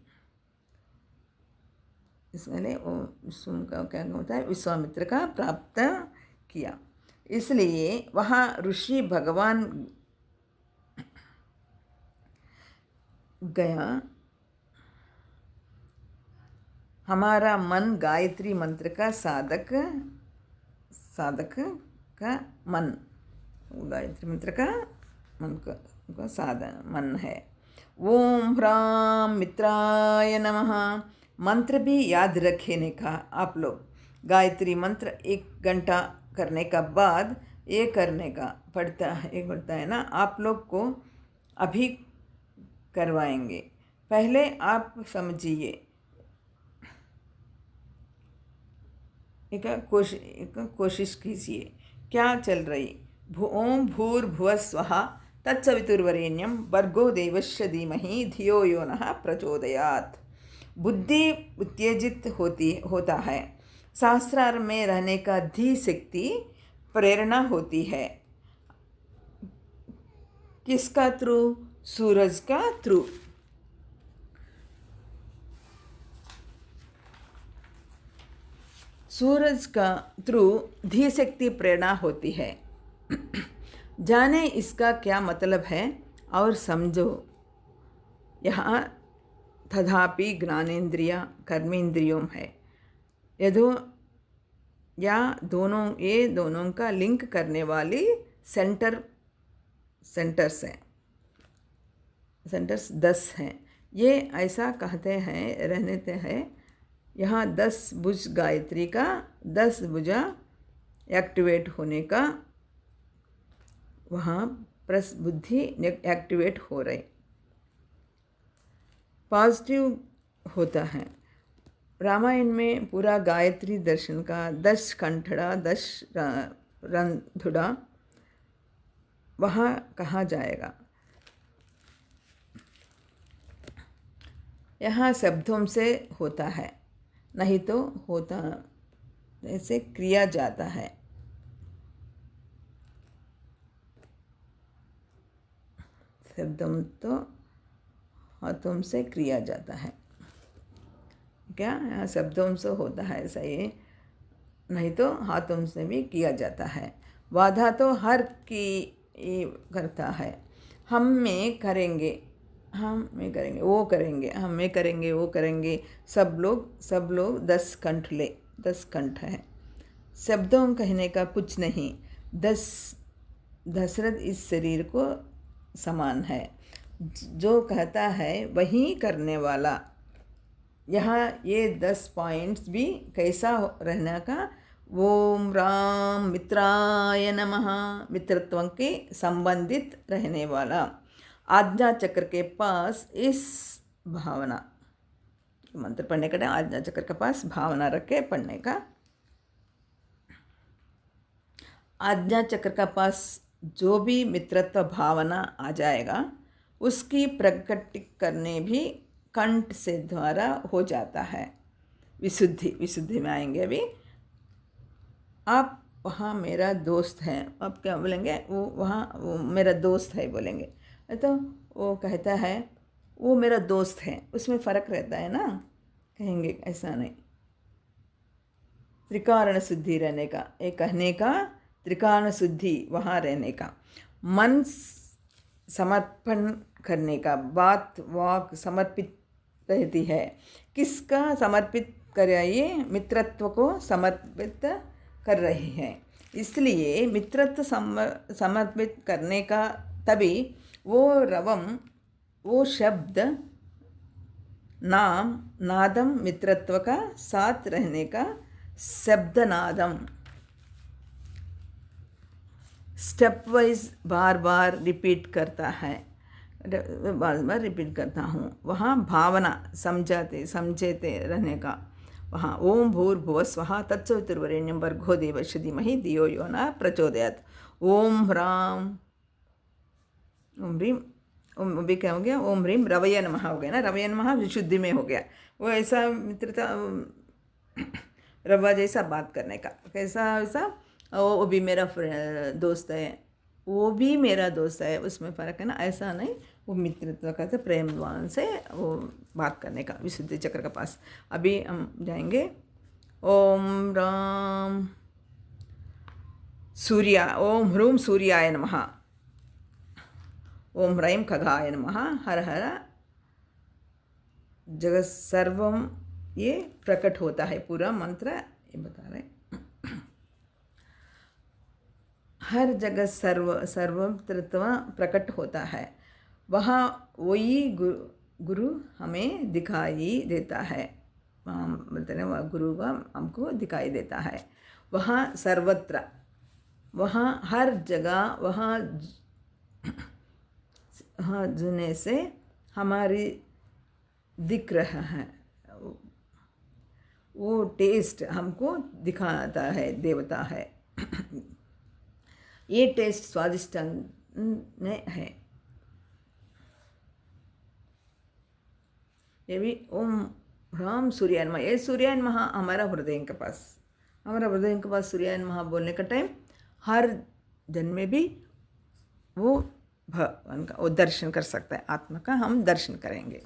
इसमें विश्व का क्या होता है, विश्वामित्र का प्राप्त किया। इसलिए वहाँ ऋषि भगवान गया। हमारा मन गायत्री मंत्र का साधक का मन, गायत्री मंत्र का मन का साधन मन है। ओम ह्रां मित्राय नमः। मंत्र भी याद रखने का आप लोग। गायत्री मंत्र 1 घंटा करने का बाद ये करने का पड़ता है ना। आप लोग को अभी करवाएंगे। पहले आप समझिए, एक कोशिश कीजिए क्या चल रही। ओम भूर्भुवः स्वः तत्सवितुर्वरेण्यं भर्गो देवस्य धीमहि धियो यो नः प्रचोदयात्। बुद्धि उत्तेजित होता है। शास्त्रार्थ में रहने का धी शक्ति प्रेरणा होती है। किसका थ्रू? सूरज का थ्रू। सूरज का थ्रू धी शक्ति प्रेरणा होती है। जाने इसका क्या मतलब है और समझो। यहाँ तथापि ज्ञानेन्द्रिय कर्मेंद्रियों है। ये दोनों का लिंक करने वाली सेंटर्स हैं। सेंटर्स 10 हैं। ये ऐसा कहते हैं रहते हैं। यहाँ 10 भुज गायत्री का 10 भुजा एक्टिवेट होने का वहाँ प्लस बुद्धि एक्टिवेट हो रही, पॉजिटिव होता है। रामायण में पूरा गायत्री दर्शन का 10 कंठड़ा 10 रंधुड़ा वहाँ कहा जाएगा। यहाँ शब्दों से होता है, नहीं तो होता ऐसे क्रिया जाता है। शब्दों तो हाथों से क्रिया जाता है। क्या यहाँ शब्दों से होता है ऐसा, ये नहीं तो हाथों से भी किया जाता है। वादा तो हर की करता है। हम में करेंगे, वो करेंगे, हम में करेंगे, वो करेंगे। सब लोग 10 कंठ 10 कंठ है। शब्दों कहने का कुछ नहीं। दशरथ इस शरीर को समान है। जो कहता है वही करने वाला। यहाँ ये 10 पॉइंट्स भी कैसा रहने का। ओम राम मित्राय नमः, मित्रत्व के संबंधित रहने वाला। आज्ञा चक्र के पास इस भावना, मंत्र पढ़ने का टाइम आज्ञा चक्र के पास भावना रख के पढ़ने का। आज्ञा चक्र का पास जो भी मित्रत्व भावना आ जाएगा उसकी प्रकट करने भी कंठ से द्वारा हो जाता है। विशुद्धि में आएंगे अभी। आप वहाँ मेरा दोस्त है, आप क्या बोलेंगे, वो मेरा दोस्त है बोलेंगे, तो वो कहता है वो मेरा दोस्त है, उसमें फ़र्क रहता है ना, कहेंगे ऐसा नहीं। त्रिकारण शुद्धि रहने का, एक कहने का त्रिकारण शुद्धि वहाँ रहने का, मन समर्पण करने का, बात वाक समर्पित रहती है। किसका समर्पित कर रही है? मित्रत्व को समर्पित कर रही है। इसलिए मित्रत्व समर्पित करने का तभी वो रवम, वो शब्द, नाम, नादम मित्रत्व का साथ रहने का शब्द नादम स्टेप वाइज बार बार रिपीट करता है, बार बार रिपीट करता हूँ। वहाँ भावना समझते रहने का, वहाँ ओम भूर्भुवः स्वः तत्सवितुर्वरेण्यं भर्गो देवस्य धीमहि धियो यो न प्रचोदयात्। ओम ह्राम, ओम ह्रीम, ओम अभी क्या हो गया, ओम ह्रीम रवये नमः हो गया ना, रवये नमः विशुद्धि में हो गया। वो ऐसा मित्रता रवा जैसा बात करने का, कैसा वैसा, वो भी मेरा दोस्त है, वो भी मेरा दोस्त है, उसमें फ़र्क है ना, ऐसा नहीं। वो मित्रत्व का से प्रेमवान से वो बात करने का विशुद्धि चक्र के पास। अभी हम जाएंगे। ओम राम सूर्या, ओम ह्रूम सूर्याय नमः, ओम ह्रैम खगाय नमः, हर हर जगत सर्वम, ये प्रकट होता है पूरा मंत्र, ये बता रहे हैं। हर जगह सर्वत्रत्व प्रकट होता है, वहाँ वही गुरु हमें दिखाई देता है। बोलते हैं वह गुरु का हमको दिखाई देता है। वहाँ सर्वत्र, वहाँ हर जगह, वहाँ जुने से हमारी दिख रहा है, वो टेस्ट हमको दिखाता है, देवता है। ये टेस्ट स्वादिष्ट है। ये भी ओम राम सूर्याय नमः, ये सूर्याय नमः हमारा हृदय के पास, हमारा हृदय के पास सूर्याय नमः बोलने का टाइम हर जन्म में भी वो भगवान का वो दर्शन कर सकता है, आत्मा का हम दर्शन करेंगे।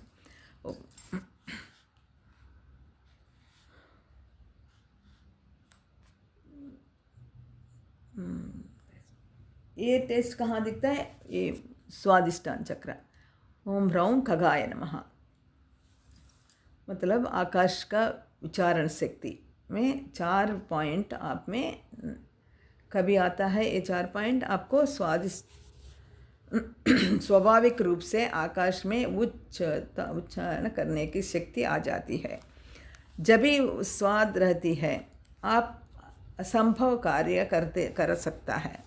ये टेस्ट कहाँ दिखता है? ये स्वादिष्टान चक्र। ओम ह्रौं खगाय नमः, मतलब आकाश का उच्चारण शक्ति में 4 पॉइंट आप में कभी आता है। ये 4 पॉइंट आपको स्वादिष्ट स्वाभाविक रूप से आकाश में उच्चारण करने की शक्ति आ जाती है। जब भी स्वाद रहती है, आप असंभव कार्य कर सकता है।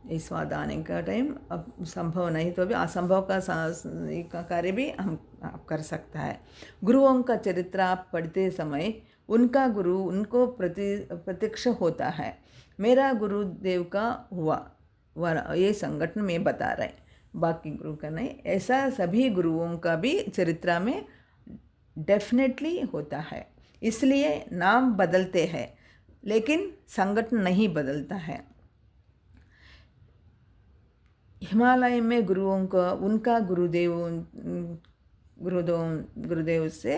ये स्वाद आने का टाइम अब संभव नहीं तो भी असंभव का कार्य भी आप कर सकता है। गुरुओं का चरित्र आप पढ़ते समय उनका गुरु उनको प्रत्यक्ष होता है। मेरा गुरुदेव का हुआ ये संगठन में बता रहे, बाकी गुरु का नहीं। ऐसा सभी गुरुओं का भी चरित्र में डेफिनेटली होता है। इसलिए नाम बदलते हैं लेकिन संगठन नहीं बदलता है। हिमालय में गुरुओं का उनका गुरुदेव से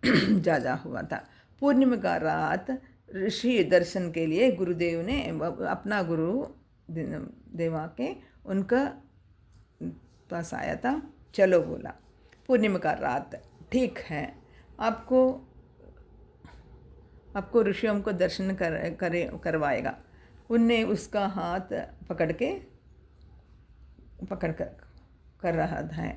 ज़्यादा हुआ था। पूर्णिमा का रात ऋषि दर्शन के लिए गुरुदेव ने अपना गुरु देवा के उनका पास आया था। चलो बोला, पूर्णिमा का रात ठीक है, आपको ऋषियों को दर्शन करवाएगा। उनने उसका हाथ पकड़ कर रहा था।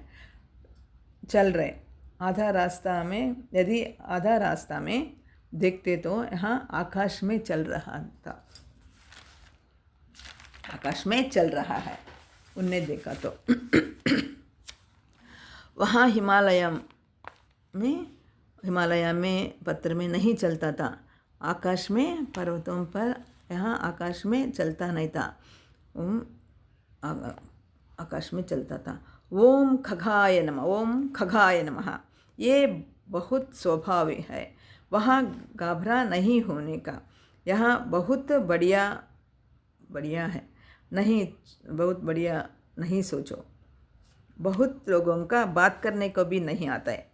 चल रहे आधा रास्ता में, यदि आधा रास्ता में देखते तो यहाँ आकाश में चल रहा था, आकाश में चल रहा है। उनने देखा तो वहाँ हिमालय में पत्थर में नहीं चलता था, आकाश में पर्वतों पर, यहाँ आकाश में चलता नहीं था, आकाश में चलता था। ओम खगाय नमः, ओम खगाय नमः, ये बहुत स्वाभाविक है, वहाँ घबरा नहीं होने का। यहाँ बहुत बढ़िया है, नहीं बहुत बढ़िया नहीं सोचो। बहुत लोगों का बात करने को भी नहीं आता है,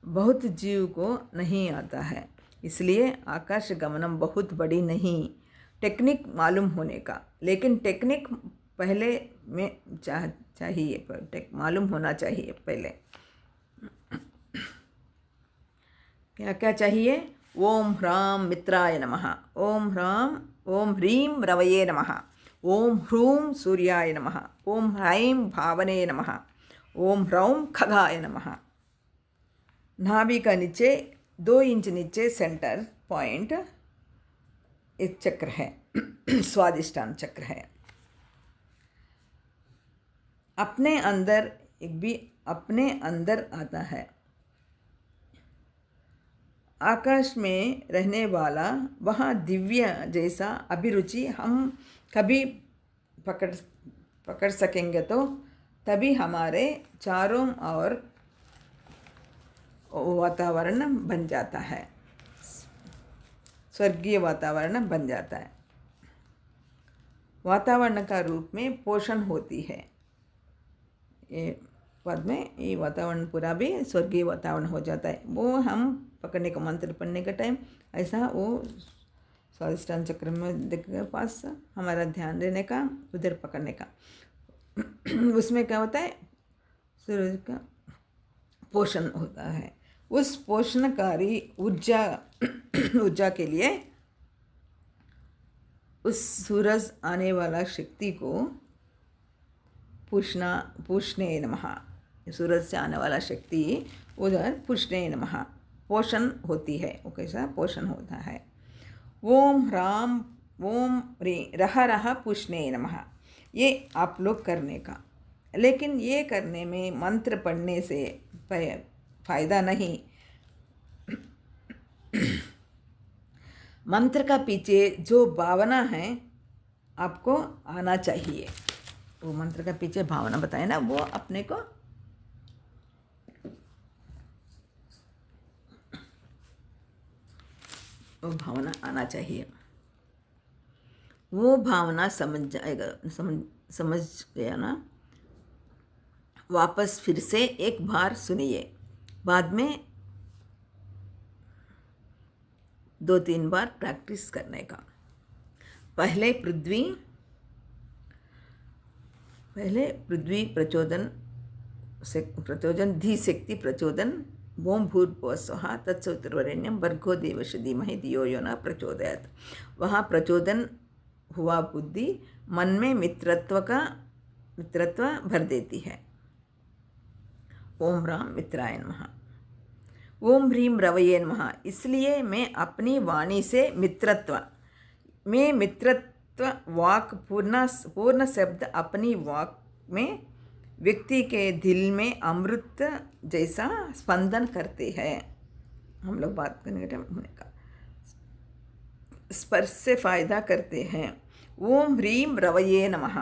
बहुत जीव को नहीं आता है, इसलिए आकाश गमनम बहुत बड़ी नहीं, टेक्निक मालूम होने का। लेकिन टेक्निक पहले में चाहिए, मालूम होना चाहिए पहले। क्या क्या चाहिए? ओम ह्राम मित्राय नमः, ओम ह्रीं रवये नमः, ओम ह्रूं सूर्याय नमः, ओम ह्रैं भावने नमः, ओम ह्रौं खगाय नमः। नाभि का नीचे 2 इंच नीचे सेंटर पॉइंट एक चक्र है स्वादिष्टान चक्र है। अपने अंदर आता है। आकाश में रहने वाला वहाँ दिव्य जैसा अभिरुचि हम कभी पकड़ सकेंगे तो तभी हमारे चारों ओर वातावरण बन जाता है, स्वर्गीय वातावरण बन जाता है। वातावरण का रूप में पोषण होती है। ये बाद में ये वातावरण पूरा भी स्वर्गीय वातावरण हो जाता है। वो हम पकड़ने का मंत्र पढ़ने का टाइम ऐसा वो स्वादिष्टान चक्र में के पास हमारा ध्यान देने का, उधर पकड़ने का। उसमें क्या होता है? सूरज का पोषण होता है। उस पोषणकारी ऊर्जा के लिए उस सूरज आने वाला शक्ति को पूषणे नमः, सूरज से आने वाला शक्ति उधर पूषणे नमः पोषण होती है। वो कैसा पोषण होता है? ओम ह्राम ओम ह्रीं रह रह पूषणे नमः, ये आप लोग करने का। लेकिन ये करने में मंत्र पढ़ने से फायदा नहीं। मंत्र का पीछे जो भावना है आपको आना चाहिए। वो मंत्र का पीछे भावना बताए ना, वो अपने को वो भावना आना चाहिए। वो भावना समझ जाएगा, समझ गया ना, वापस फिर से एक बार सुनिए, बाद में 2-3 बार प्रैक्टिस करने का। पहले पृथ्वी प्रचोदन धी शक्ति प्रचोदन ओम भूर्भुवः स्वः तत्सवितुर्वरेण्यं भर्गो देवस्य धीमहि धियो यो न प्रचोदयात्। वहाँ प्रचोदन हुआ, बुद्धि मन में मित्रत्व भर देती है। ओम राम मित्राय नमः, ओम ह्रीं रवये नमः। इसलिए मैं अपनी वाणी से मित्रत्व वाक पूर्ण शब्द अपनी वाक में व्यक्ति के दिल में अमृत जैसा स्पंदन करते हैं। हम लोग बात करने का टाइम होने का स्पर्श से फायदा करते हैं। ओम ह्रीं रवये नमः।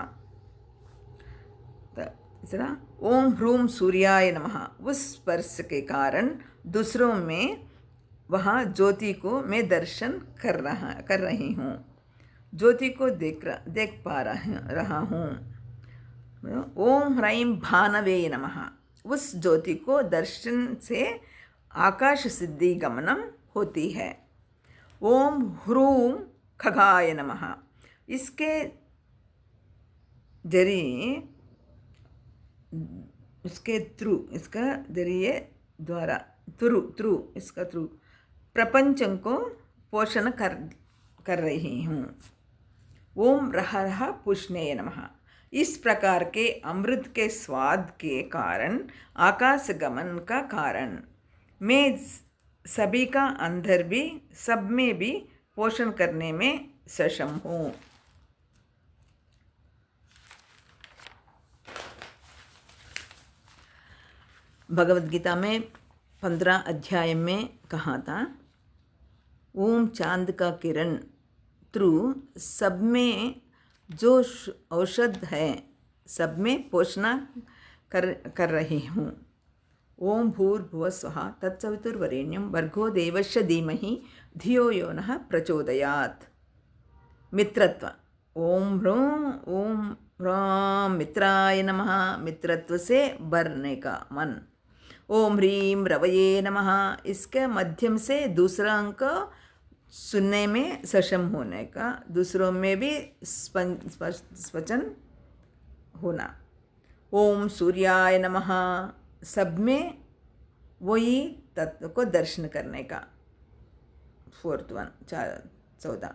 तीसरा ओम ह्रूं सूर्याय नमः। उस स्पर्श के कारण दूसरों में वहाँ ज्योति को मैं दर्शन कर रही हूँ, ज्योति को देख पा रहा हूँ। ओम ह्रैं भानवे नमः। उस ज्योति को दर्शन से आकाश सिद्धि गमनम होती है। ओम ह्रूं खगाय नमः। इसके जरिए इसके थ्रू इसका जरिए द्वारा थ्रू इसका थ्रू प्रपंचों को पोषण कर रही हूँ। ओम रह रह पूषणे नमः। इस प्रकार के अमृत के स्वाद के कारण आकाश गमन का कारण मैं सभी का अंदर भी सब में भी पोषण करने में सक्षम हूँ। भगवद गीता में 15 अध्याय में कहा था, ओम चांद का किरण थ्रू सब में जो औषध है सब में पोषणा कर रही हूँ। ओम भूर्भुवः स्वः तत्सवितुर्वरेण्यं भर्गो देवस्य धीमहि धियो यो नः प्रचोदयात्। मित्रत्व, ओम ह्रां मित्राय नमः, मित्रत्व से भरने का मन। ओम ह्रीं रवये नमः, इसके माध्यम से दूसरा अंक सुनने में सक्षम होने का, दूसरों में भी स्पंदन होना। ओम सूर्याय नमः, सब में वही तत्व को दर्शन करने का। 4th one 14।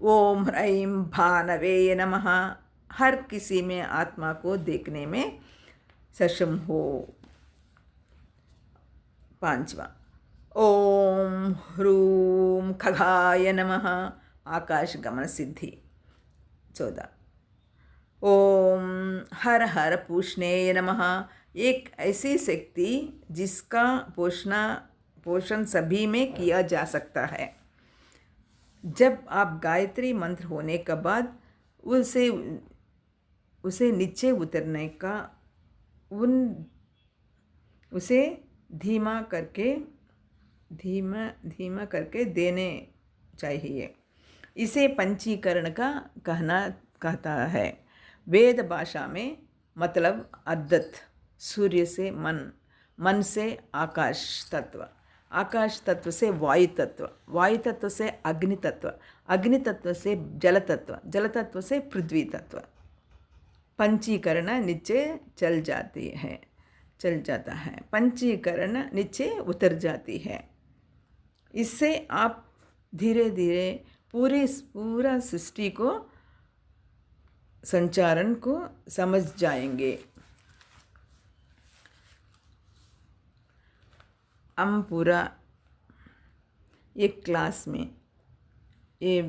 ओम ह्रीं भानवे नमः, हर किसी में आत्मा को देखने में सक्षम हो। 5वां, ओम ह्रूं खगाय नमः, आकाश गमन सिद्धि। 14। ओम हर हर पूषणेय नमः, एक ऐसी शक्ति जिसका पोषण सभी में किया जा सकता है। जब आप गायत्री मंत्र होने के बाद उसे नीचे उतरने का, उसे धीमा करके देने चाहिए। इसे पंचीकरण का कहता है। वेद भाषा में मतलब अद्वैत, सूर्य से मन, मन से आकाश तत्व, आकाश तत्व से वायु तत्व, वायु तत्व से अग्नि तत्व, अग्नि तत्व से जल तत्व, जल तत्व से पृथ्वी तत्व। पंचीकरण नीचे चल जाता है, पंचीकरण नीचे उतर जाती है। इससे आप धीरे धीरे पूरा सृष्टि को संचारण को समझ जाएंगे। हम पूरा एक क्लास में, ये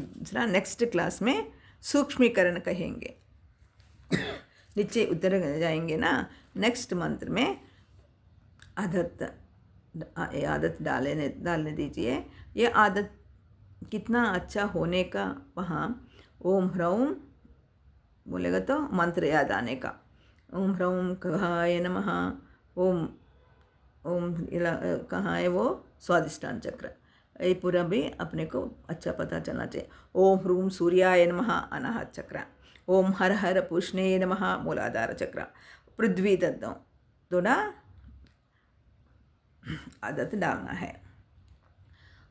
नेक्स्ट क्लास में सूक्ष्मीकरण कहेंगे। नीचे उतर जाएंगे ना। नेक्स्ट मंत्र में आदत डालने दीजिए। ये आदत कितना अच्छा होने का, वहाँ ओम ह्रौं बोलेगा तो मंत्र याद आने का। ओम ह्रौं खगाय नमः, ओम कहाँ है वो स्वादिष्टान चक्र, ये पूरा भी अपने को अच्छा पता चलना चाहिए। ओम ह्रूं सूर्याय नमः अनाहत चक्र, ओम हर हर पूषणे नमः मूलाधार चक्र, पृथ्वी तत्व थोड़ा आदत डालना है।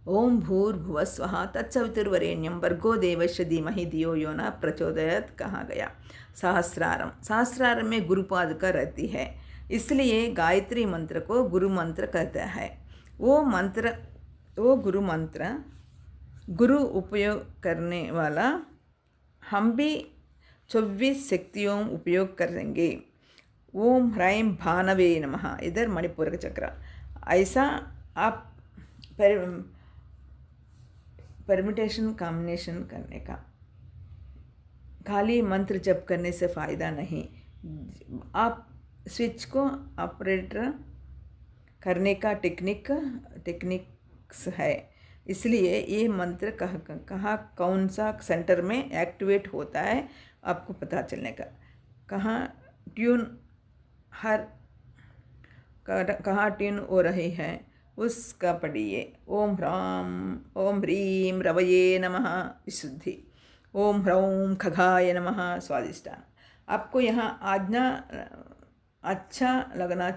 ओम भूर्भुवः स्वः तत्सवितुर्वरेण्यं भर्गो देवस्य धीमहि धियो यो नः प्रचोदयात् कहा गया। सहस्रारम में गुरुपाद का रहती है, इसलिए गायत्री मंत्र को गुरु मंत्र कहता है। वो गुरु मंत्र गुरु उपयोग करने वाला, हम भी 24 शक्तियों उपयोग करेंगे। ओम ह्रीं भानवे नमः, इधर मणिपुर का चक्र। ऐसा आप परमिटेशन कॉम्बिनेशन करने का, खाली मंत्र जप करने से फ़ायदा नहीं। आप स्विच को ऑपरेटर करने का टेक्निक्स है, इसलिए ये मंत्र कहाँ कौन सा सेंटर में एक्टिवेट होता है आपको पता चलने का। कहाँ ट्यून कहाँ ट्यून हो रही है उसका पढ़िए। ओम ह्रीं रवये नमः विशुद्धि, ओम ह्रौं खगाय नमः स्वादिष्टान। आपको यहाँ आज्ञा अच्छा लगाना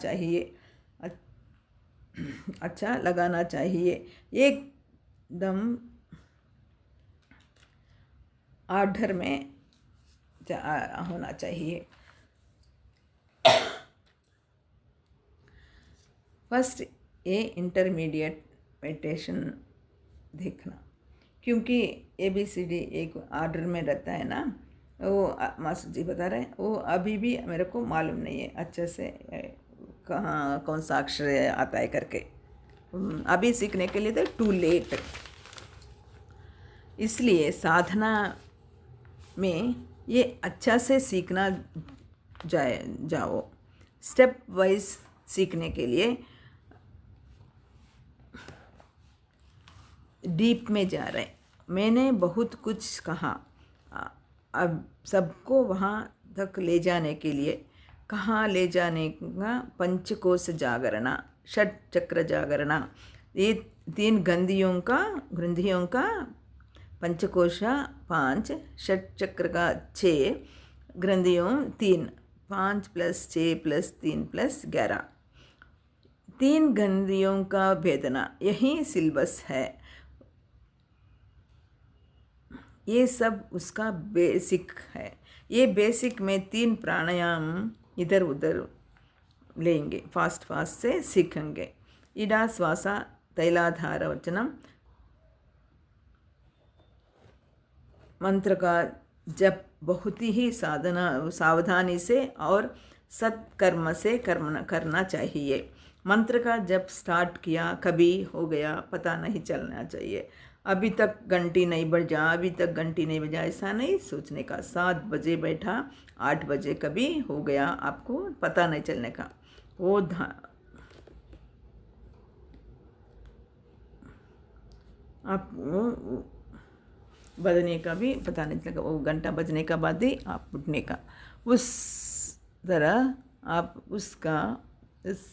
चाहिए, एकदम आर्डर में होना चाहिए। फर्स्ट ये इंटरमीडिएट मेडिटेशन देखना, क्योंकि ABCD एक आर्डर में रहता है ना। वो मास्टर जी बता रहे हैं, वो अभी भी मेरे को मालूम नहीं है अच्छे से कहाँ कौन सा अक्षर आता है करके। अभी सीखने के लिए तो टू लेट। इसलिए साधना में ये अच्छा से सीखना जाओ, स्टेप वाइज सीखने के लिए डीप में जा रहे हैं। मैंने बहुत कुछ कहा, अब सबको वहाँ तक ले जाने के लिए, कहाँ ले जाने का, पंचकोश जागरण, षट चक्र जागरण, ये 3 ग्रंथियों का पंचकोश 5, षट चक्र का 6, ग्रंथियों 3, 5 + 6 + 3 + 11, 3 ग्रंथियों का भेदना, यही सिलेबस है। ये सब उसका बेसिक है। ये बेसिक में 3 प्राणायाम इधर उधर लेंगे, फास्ट से सीखेंगे। इडा श्वासा तैलाधार वचनम, मंत्र का जप बहुत ही सावधानी से और सत्कर्म से करना चाहिए। मंत्र का जप स्टार्ट किया, कभी हो गया पता नहीं चलना चाहिए। अभी तक घंटी नहीं बजा, ऐसा नहीं सोचने का। 7 बजे बैठा, 8 बजे कभी हो गया, आपको पता नहीं चलने का। वो आप बजने का भी पता नहीं चलेगा, वो घंटा बजने का बाद ही आप उठने का। उस तरह आप उसका इस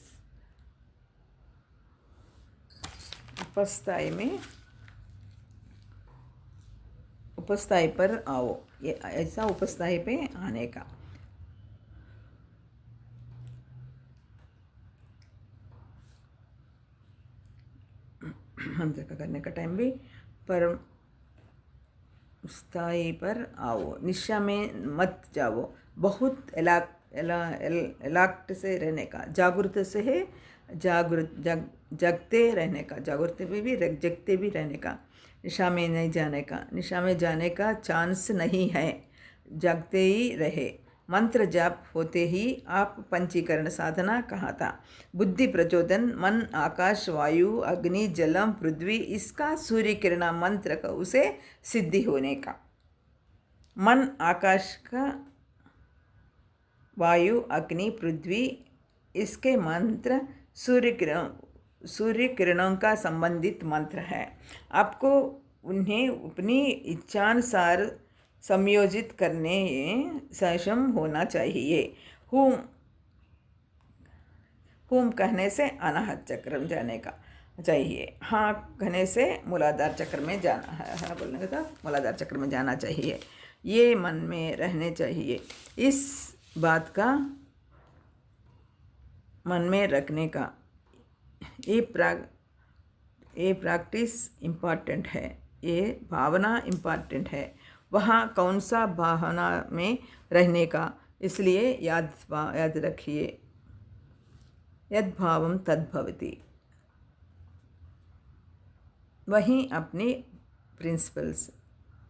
उपस्थाई पर आओ, ये ऐसा उपस्थाई पे आने का। मंत्र का करने का टाइम भी पर स्थाई पर आओ, निशा में मत जाओ, बहुत एलाक्ट से रहने का, जागृत से है, जगते रहने का, जागृत में भी जगते भी रहने का। निशा में नहीं जाने का, निशा में जाने का चांस नहीं है, जगते ही रहे। मंत्र जाप होते ही आप पंचीकरण साधना कहा था। बुद्धि प्रचोदन, मन, आकाश, वायु, अग्नि, जलम, पृथ्वी, इसका सूर्य किरण मंत्र का उसे सिद्धि होने का। मन, आकाश का, वायु, अग्नि, पृथ्वी, इसके मंत्र सूर्य किरणों का संबंधित मंत्र है। आपको उन्हें अपनी इच्छानुसार संयोजित करने सक्षम होना चाहिए। हुम कहने से अनाहत चक्र में जाने का चाहिए, हाँ कहने से मूलाधार चक्र में जाना है, हाँ बोलने का मूलाधार चक्र में जाना चाहिए। ये मन में रहने चाहिए। इस बात का मन में रखने का ये प्रैक्टिस इम्पॉर्टेंट है, ये भावना इम्पॉर्टेंट है। वहाँ कौन सा भावना में रहने का, इसलिए याद रखिए, यद भावम तद भवति। वहीं अपने प्रिंसिपल्स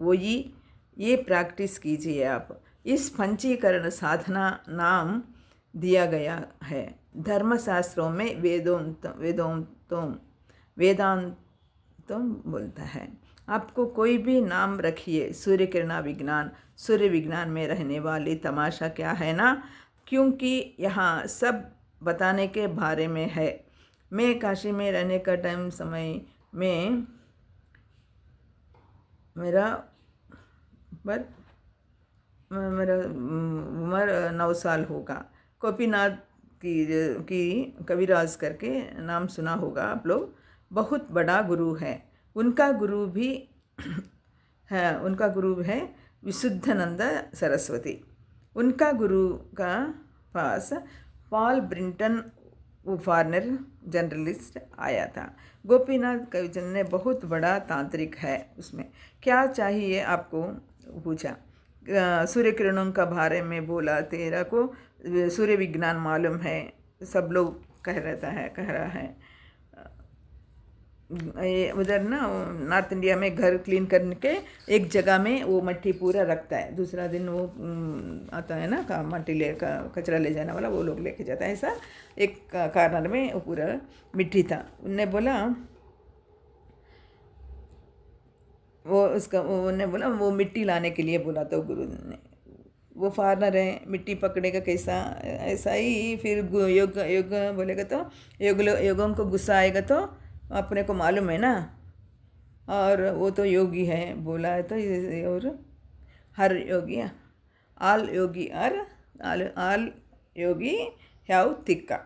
वही, ये प्रैक्टिस कीजिए आप। इस पंचीकरण साधना नाम दिया गया है धर्मशास्त्रों में। वेदांतों बोलता है। आपको कोई भी नाम रखिए, सूर्य किरणा विज्ञान, सूर्य विज्ञान में रहने वाली तमाशा क्या है ना, क्योंकि यहाँ सब बताने के बारे में है। मैं काशी में रहने का समय में मेरा उम्र 9 साल होगा। गोपीनाथ की कविराज करके नाम सुना होगा आप लोग, बहुत बड़ा गुरु है। उनका गुरु भी है, उनका गुरु है विशुद्धानंद सरस्वती। उनका गुरु का पास पॉल ब्रिंटन, वो फॉरेनर जर्नलिस्ट आया था। गोपीनाथ कविचंद ने बहुत बड़ा तांत्रिक है, उसमें क्या चाहिए आपको पूछा। सूर्य किरणों का बारे में बोला, तेरा को सूर्य विज्ञान मालूम है, सब लोग कह रहा है। उधर ना नॉर्थ इंडिया में घर क्लीन करने के एक जगह में वो मट्टी पूरा रखता है, दूसरा दिन वो आता है ना का मट्टी कचरा ले जाने वाला, वो लोग लेके जाता है। ऐसा एक कार्नर में वो पूरा मिट्टी था। उनने बोला वो मिट्टी लाने के लिए बोला, तो गुरु ने वो फार्नर है, मिट्टी पकड़ेगा कैसा, ऐसा ही फिर योग योग बोलेगा तो योगों को गुस्सा आएगा तो अपने को मालूम है ना, और वो तो योगी है बोला है तो और हर योगी आल योगी आल योगी हैव तिक्का,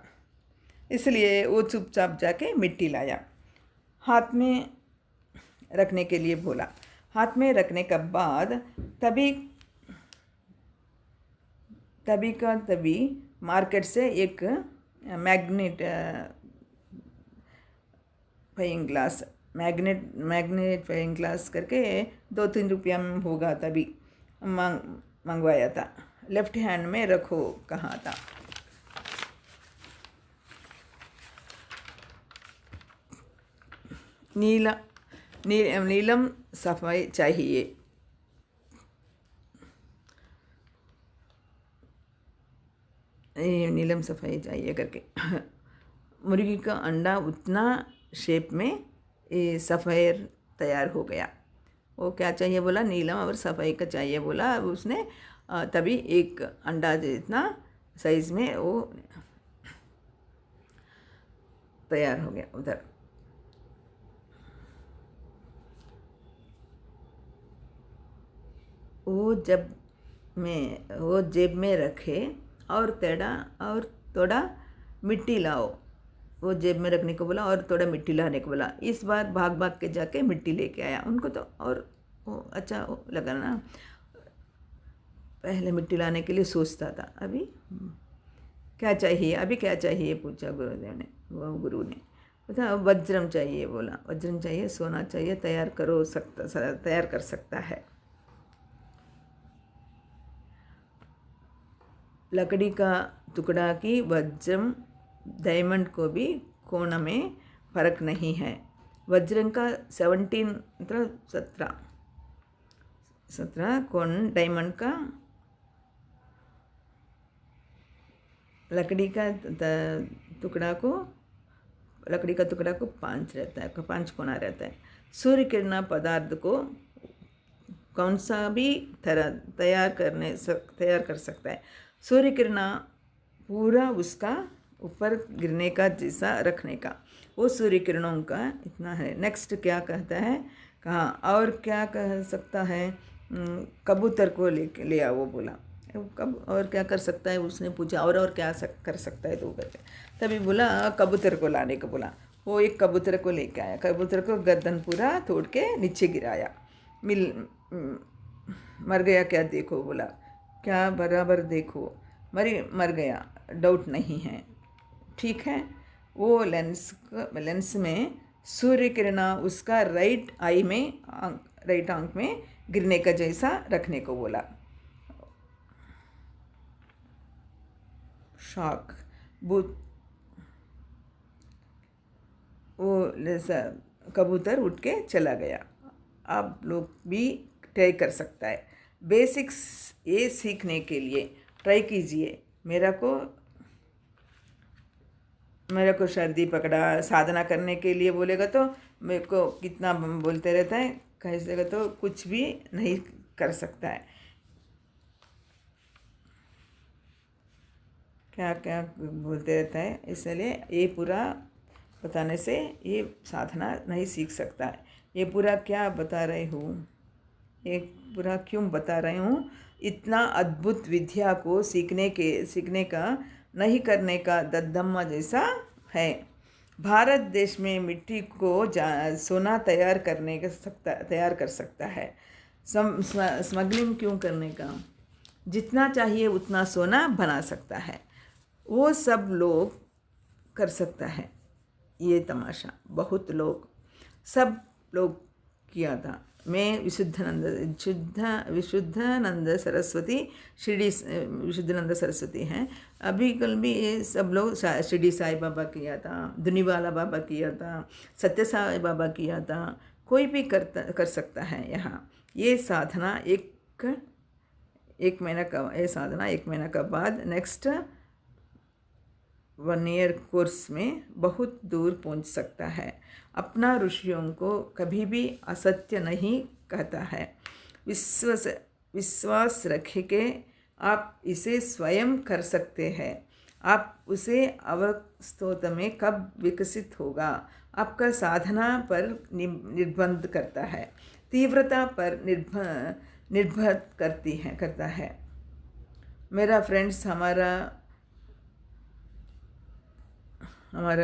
इसलिए वो चुपचाप जाके मिट्टी लाया, हाथ में रखने के लिए बोला। हाथ में रखने के बाद तभी मार्केट से एक मैग्नेट ग्लास करके 2-3 रुपया में होगा, तभी मंगवाया था। लेफ्ट हैंड में रखो कहा था। नीलम सफाई चाहिए, नीलम सफाई चाहिए करके मुर्गी का अंडा उतना शेप में सफ़ेद तैयार हो गया। वो क्या चाहिए बोला, नीलम और सफाई का चाहिए बोला। अब उसने तभी एक अंडा जितना साइज़ में वो तैयार हो गया उधर। वो जेब में रखे और थोड़ा मिट्टी लाओ। वो जेब में रखने को बोला और थोड़ा मिट्टी लाने को बोला। इस बार भाग भाग के जाके मिट्टी लेके आया। उनको तो और वो अच्छा लगा ना, पहले मिट्टी लाने के लिए सोचता था, अभी क्या चाहिए पूछा गुरुदेव ने। वो गुरु ने बोला वज्रम चाहिए बोला, वज्रम चाहिए, सोना चाहिए, तैयार कर सकता है। लकड़ी का टुकड़ा की वज्रम डायमंड को भी कोण में फर्क नहीं है। वज्रम का 17 कोण, डायमंड का लकड़ी का टुकड़ा को 5 रहता है, 5 कोना रहता है। सूर्य किरण पदार्थ को कौन सा भी तैयार कर सकता है। सूर्य किरण पूरा उसका ऊपर गिरने का जैसा रखने का, वो सूर्य किरणों का इतना है। नेक्स्ट क्या कहता है, कहाँ और क्या कह सकता है, कबूतर को ले आओ बोला। कब और क्या कर सकता है उसने पूछा, और क्या कर सकता है तो कहते, तभी बोला कबूतर को लाने को बोला। वो एक कबूतर को लेके आया, कबूतर को गर्दन पूरा तोड़ के नीचे गिराया। मर गया क्या देखो बोला, क्या बराबर देखो, मर गया, डाउट नहीं है, ठीक है। वो लेंस में सूर्य किरण उसका राइट आंख में गिरने का जैसा रखने को बोला। शॉक वो कबूतर उठ के चला गया। आप लोग भी ट्राई कर सकता है। बेसिक्स ये सीखने के लिए ट्राई कीजिए। मेरा को सर्दी पकड़ा, साधना करने के लिए बोलेगा तो मेरे को कितना बोलते रहता है, कैसे तो कुछ भी नहीं कर सकता है। क्या क्या बोलते रहता है, इसलिए ये पूरा बताने से ये साधना नहीं सीख सकता है। ये पूरा क्या बता रही हूँ, ये पूरा क्यों बता रही हूँ, इतना अद्भुत विद्या को सीखने का नहीं करने का दद्दम्मा जैसा है। भारत देश में मिट्टी को सोना तैयार कर सकता है। स्मगलिंग क्यों करने का, जितना चाहिए उतना सोना बना सकता है, वो सब लोग कर सकता है। ये तमाशा सब लोग किया था। मैं विशुद्धानंद सरस्वती विशुद्धानंद सरस्वती हैं। अभी कल भी ये सब लोग शिरडी साई बाबा किया था, दुनीवाला बाबा किया था, सत्य साई बाबा किया था, कोई भी कर सकता है। यहाँ ये साधना एक महीना का बाद नेक्स्ट 1 ईयर कोर्स में बहुत दूर पहुंच सकता है। अपना ऋषियों को कभी भी असत्य नहीं कहता है। विश्वास रख के आप इसे स्वयं कर सकते हैं। आप उसे अवस्थोत में कब विकसित होगा, आपका साधना पर निर्बंध करता है, तीव्रता पर निर्भर करता है। मेरा फ्रेंड्स हमारा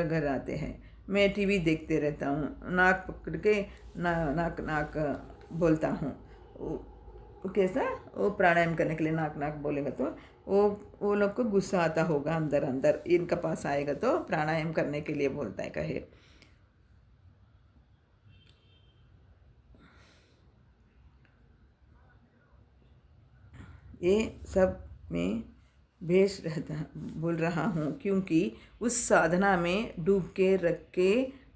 घर आते हैं, मैं टीवी देखते रहता हूँ, नाक पकड़ के नाक नाक बोलता हूँ। वो कैसा, वो प्राणायाम करने के लिए नाक नाक बोलेगा तो वो लोग को गुस्सा आता होगा अंदर अंदर, इनका पास आएगा तो प्राणायाम करने के लिए बोलता है कहे। ये सब मैं भेष बोल रहा हूँ क्योंकि उस साधना में डूब के रख के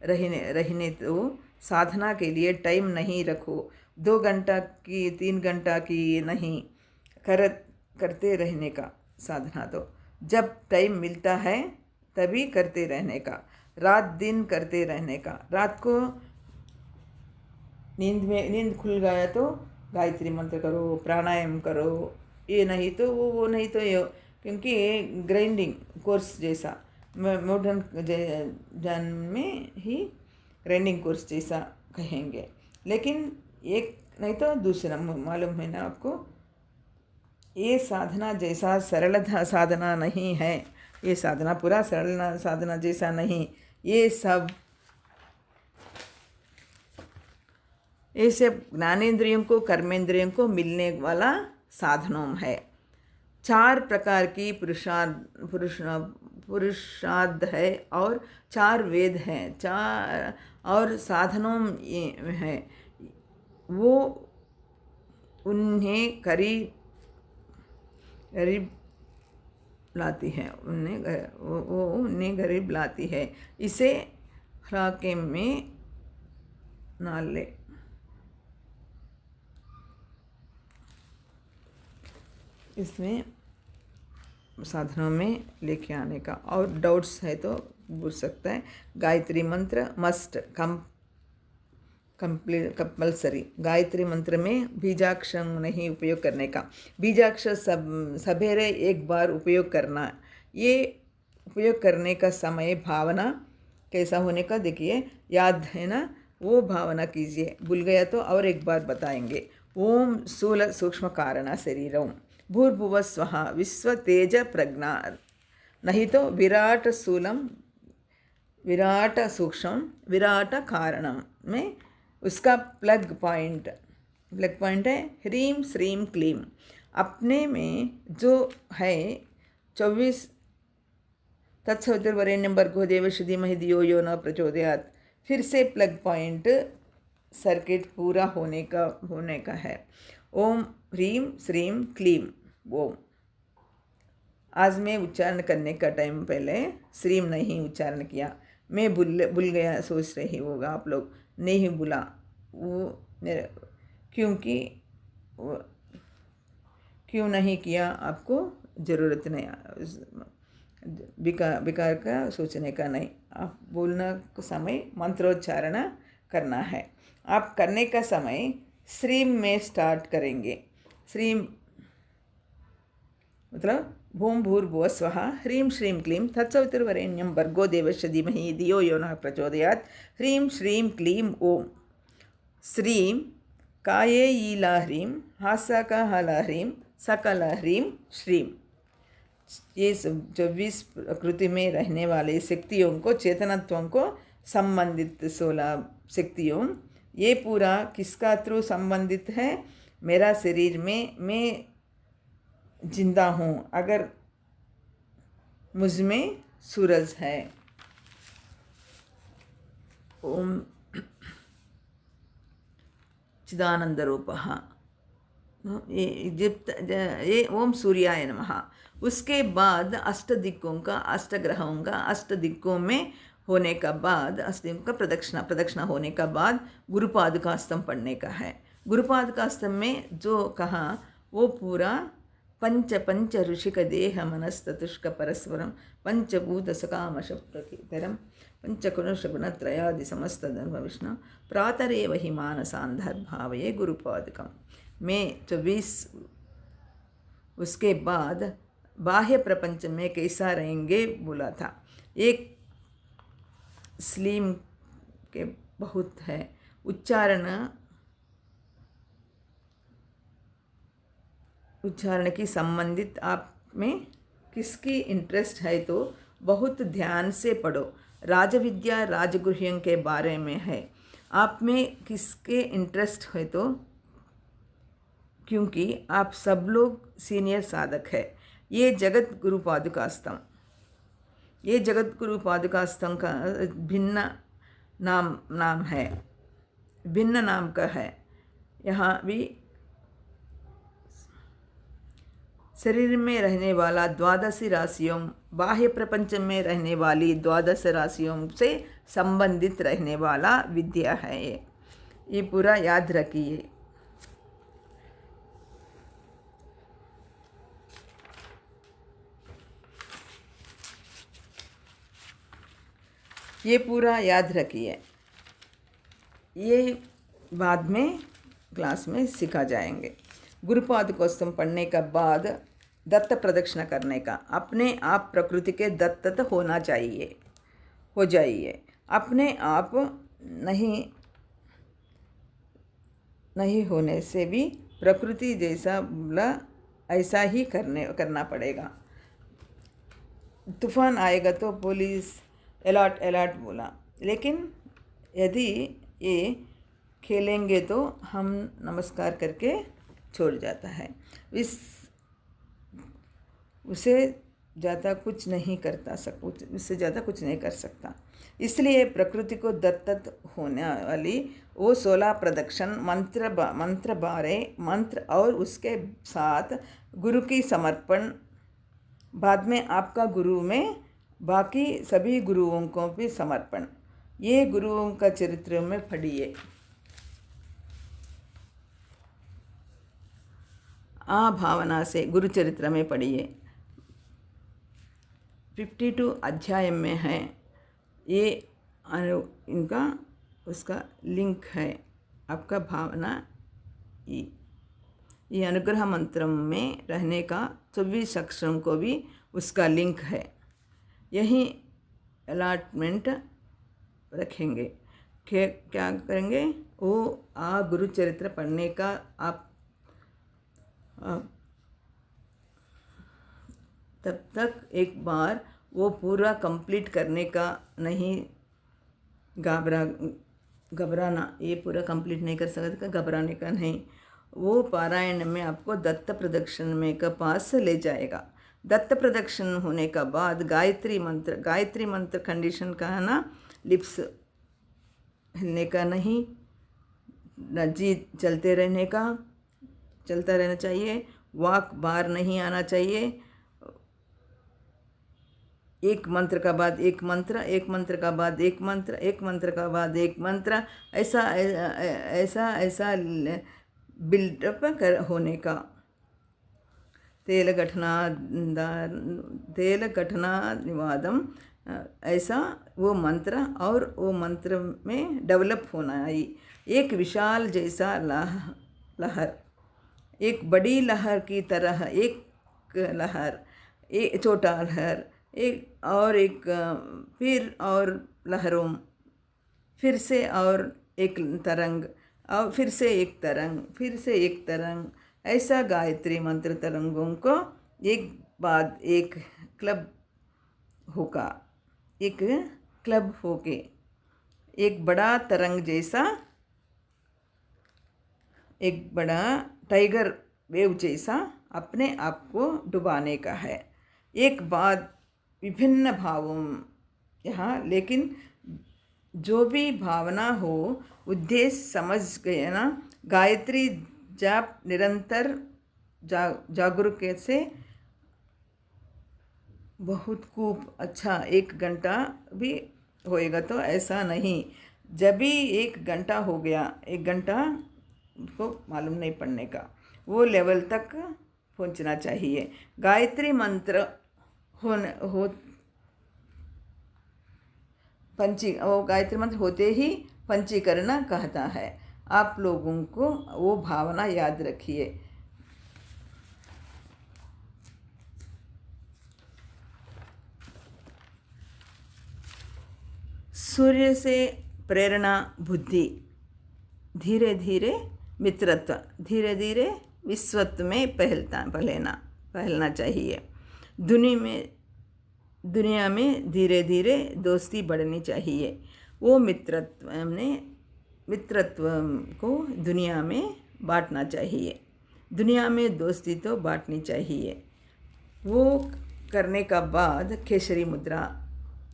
रहने तो साधना के लिए टाइम नहीं रखो। 2 घंटा की 3 घंटा की नहीं, करते रहने का साधना। तो जब टाइम मिलता है तभी करते रहने का, रात दिन करते रहने का। रात को नींद खुल गया तो गायत्री मंत्र करो, प्राणायाम करो, ये नहीं तो वो नहीं तो ये, क्योंकि ग्राइंडिंग कोर्स जैसा मॉडर्न जन में ही ग्राइंडिंग कोर्स जैसा कहेंगे, लेकिन एक नहीं तो दूसरा। मालूम है ना आपको, ये साधना जैसा सरल साधना नहीं है। ये साधना पूरा सरल साधना जैसा नहीं, ये सब ज्ञानेंद्रियों को कर्मेंद्रियों को मिलने वाला साधनों है। 4 प्रकार की पुरुषार्थ है और 4 वेद हैं, 4 और साधनों है। वो उन्हें करीब लाती है, उन्हें गरीब लाती है। इसे हलाके में ना ले। इसमें साधनों में लेके आने का। और डाउट्स है तो पूछ सकता है। गायत्री मंत्र मस्ट कंपल्सरी। गायत्री मंत्र में बीजाक्षर नहीं उपयोग करने का। बीजाक्षर सवेरे एक बार उपयोग करना। ये उपयोग करने का समय भावना कैसा होने का देखिए, याद है ना, वो भावना कीजिए। भूल गया तो और एक बार बताएंगे। ओम स्थूल सूक्ष्म कारण शरीरम भूर्भुव स्वः विश्व तेज प्रज्ञा, नहीं तो विराट स्थूलम विराट सूक्ष्म विराट कारणम में उसका प्लग पॉइंट है ह्रीम श्रीम क्लीम। अपने में जो है 24 तत्सवितुर्वरेण्यं भर्गो देवस्य धीमहि धियो यो न प्रचोदयात्। फिर से प्लग पॉइंट सर्किट पूरा होने का है। ओम ह्रीम श्रीम क्लीम ओम। आज मैं उच्चारण करने का टाइम पहले श्रीम नहीं उच्चारण किया, मैं भूल गया। सोच रही होगा आप लोग, नहीं भूला वो मेरे, क्योंकि क्यों नहीं किया आपको ज़रूरत नहीं, बेकार का सोचने का नहीं। आप बोलना के समय मंत्रोच्चारण करना है। आप करने का समय श्रीम में स्टार्ट करेंगे। श्रीम मतलब भूम भूर्भुवः स्वः ह्रीं श्रीं क्लीं तत्सवितुर्वरेण्यं भर्गो देवस्य धीमहि धियो यो नः प्रचोदयात्। ह्रीं श्रीं क्लीं ओम। श्रीं काये ईला ह्रीं हासकहला ह्रीं सकला ह्रीं श्रीं। ये 24 प्रकृति में रहने वाले शक्तियों को, चेतनत्वों को संबंधित 16 शक्तियों, ये पूरा किसका थ्रू संबंधित है? मेरा शरीर में मैं जिंदा हूँ अगर मुझ में सूरज है। ओम चिदानंद रूपः, ये ओम सूर्याय नमः। उसके बाद अष्ट दिक्कों का, अष्ट ग्रहों का, अष्ट दिक्कों में होने का बाद, अष्ट दिक्कों का प्रदक्षिणा होने का बाद गुरुपादुकास्तम पढ़ने का है। गुरुपादुकास्तम में जो कहा वो पूरा पंच ऋषिक देह मनस्ततुष्क परस्परम पंचभूत सकामशप्रकीतरम पंचकुणश गुणत्रयादि समस्त धर्म विष्णु प्रातरेव हि मानसांधर्भावये गुरुपादुकम। मैं 24 उसके बाद बाह्य प्रपंच में कैसा रहेंगे बोला था। एक स्लीम के बहुत है उच्चारण की संबंधित आप में किसकी इंटरेस्ट है तो बहुत ध्यान से पढ़ो। राजविद्या राजगुह्यं के बारे में है। आप में किसके इंटरेस्ट है तो क्योंकि आप सब लोग सीनियर साधक है। ये जगत गुरु पादुकास्तम, ये जगत गुरु पादुकास्तम का भिन्न नाम है, भिन्न नाम का है। यहाँ भी शरीर में रहने वाला 12 राशियों, बाह्य प्रपंच में रहने वाली 12 राशियों से संबंधित रहने वाला विद्या है। ये पूरा याद रखिए। ये पूरा याद रखिए। ये बाद में क्लास में सिखा जाएंगे। गुरुपादुकोस्तम पढ़ने के बाद दत्त प्रदक्षिणा करने का, अपने आप प्रकृति के दत्त होना चाहिए, हो जाइए। अपने आप नहीं होने से भी प्रकृति जैसा बोला ऐसा ही करना पड़ेगा। तूफान आएगा तो पुलिस अलर्ट बोला, लेकिन यदि ये खेलेंगे तो हम नमस्कार करके छोड़ जाता है। उसे ज़्यादा कुछ नहीं उससे ज़्यादा कुछ नहीं कर सकता। इसलिए प्रकृति को दत्त होने वाली वो 16 प्रदक्षिण मंत्र बारे मंत्र और उसके साथ गुरु की समर्पण, बाद में आपका गुरु में बाकी सभी गुरुओं को भी समर्पण। ये गुरुओं का चरित्र में पढ़िए। भावना से गुरु चरित्र में पढ़िए। 52 अध्याय में है। ये इनका उसका लिंक है आपका भावना। ये अनुग्रह मंत्र में रहने का 24 अक्षरों को भी उसका लिंक है। यही अलॉटमेंट रखेंगे। क्या करेंगे वो गुरु चरित्र पढ़ने का आप तब तक एक बार वो पूरा कंप्लीट करने का नहीं घबराना। ये पूरा कंप्लीट नहीं कर सकते, घबराने का नहीं। वो पारायण में आपको दत्त प्रदक्षिण में का पास ले जाएगा। दत्त प्रदक्षिण होने का बाद गायत्री मंत्र कंडीशन का है ना, लिप्स हिलने का नहीं, जी चलता रहना चाहिए। वाक बार नहीं आना चाहिए। एक मंत्र का बाद एक मंत्र, एक मंत्र का बाद एक मंत्र, एक मंत्र का बाद एक मंत्र, ऐसा बिल्डअप होने का। तेल गठना निवादम, ऐसा वो मंत्र और वो मंत्र में डेवलप होना है। एक विशाल जैसा लहर, एक बड़ी लहर की तरह, एक लहर, एक छोटा लहर, एक फिर और लहरों, फिर से और एक तरंग, और फिर से एक तरंग, फिर से एक तरंग, ऐसा गायत्री मंत्र तरंगों को एक बाद एक क्लब होगा, एक क्लब होके एक बड़ा तरंग जैसा, एक बड़ा टाइगर वेव जैसा अपने आप को डुबाने का है। एक बाद विभिन्न भावों यहाँ, लेकिन जो भी भावना हो उद्देश्य समझ गए ना। गायत्री जाप निरंतर जागरूकता से बहुत खूब अच्छा 1 घंटा भी होएगा तो ऐसा नहीं। जब भी 1 घंटा हो गया, 1 घंटा उसको मालूम नहीं पड़ने का, वो लेवल तक पहुंचना चाहिए। गायत्री मंत्र वो गायत्री मंत्र होते ही पंचीकरण कहता है। आप लोगों को वो भावना याद रखिए। सूर्य से प्रेरणा बुद्धि, धीरे धीरे मित्रत्व, धीरे धीरे विश्वत्व में पहलना चाहिए। दुनिया में धीरे धीरे दोस्ती बढ़नी चाहिए। वो मित्रत्व को दुनिया में बांटना चाहिए। दुनिया में दोस्ती तो बांटनी चाहिए। वो करने का बाद केसरी मुद्रा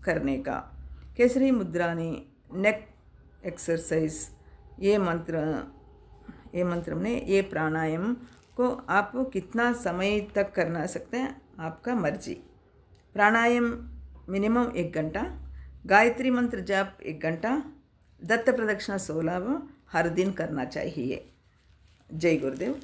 करने का। केसरी मुद्रा ने नेक एक्सरसाइज, ये मंत्र में ये प्राणायाम को आप कितना समय तक करना सकते हैं, आपका मर्जी। प्राणायाम मिनिमम 1 घंटा, गायत्री मंत्र जाप 1 घंटा, दत्त प्रदक्षिणा 16 हर दिन करना चाहिए। जय गुरुदेव।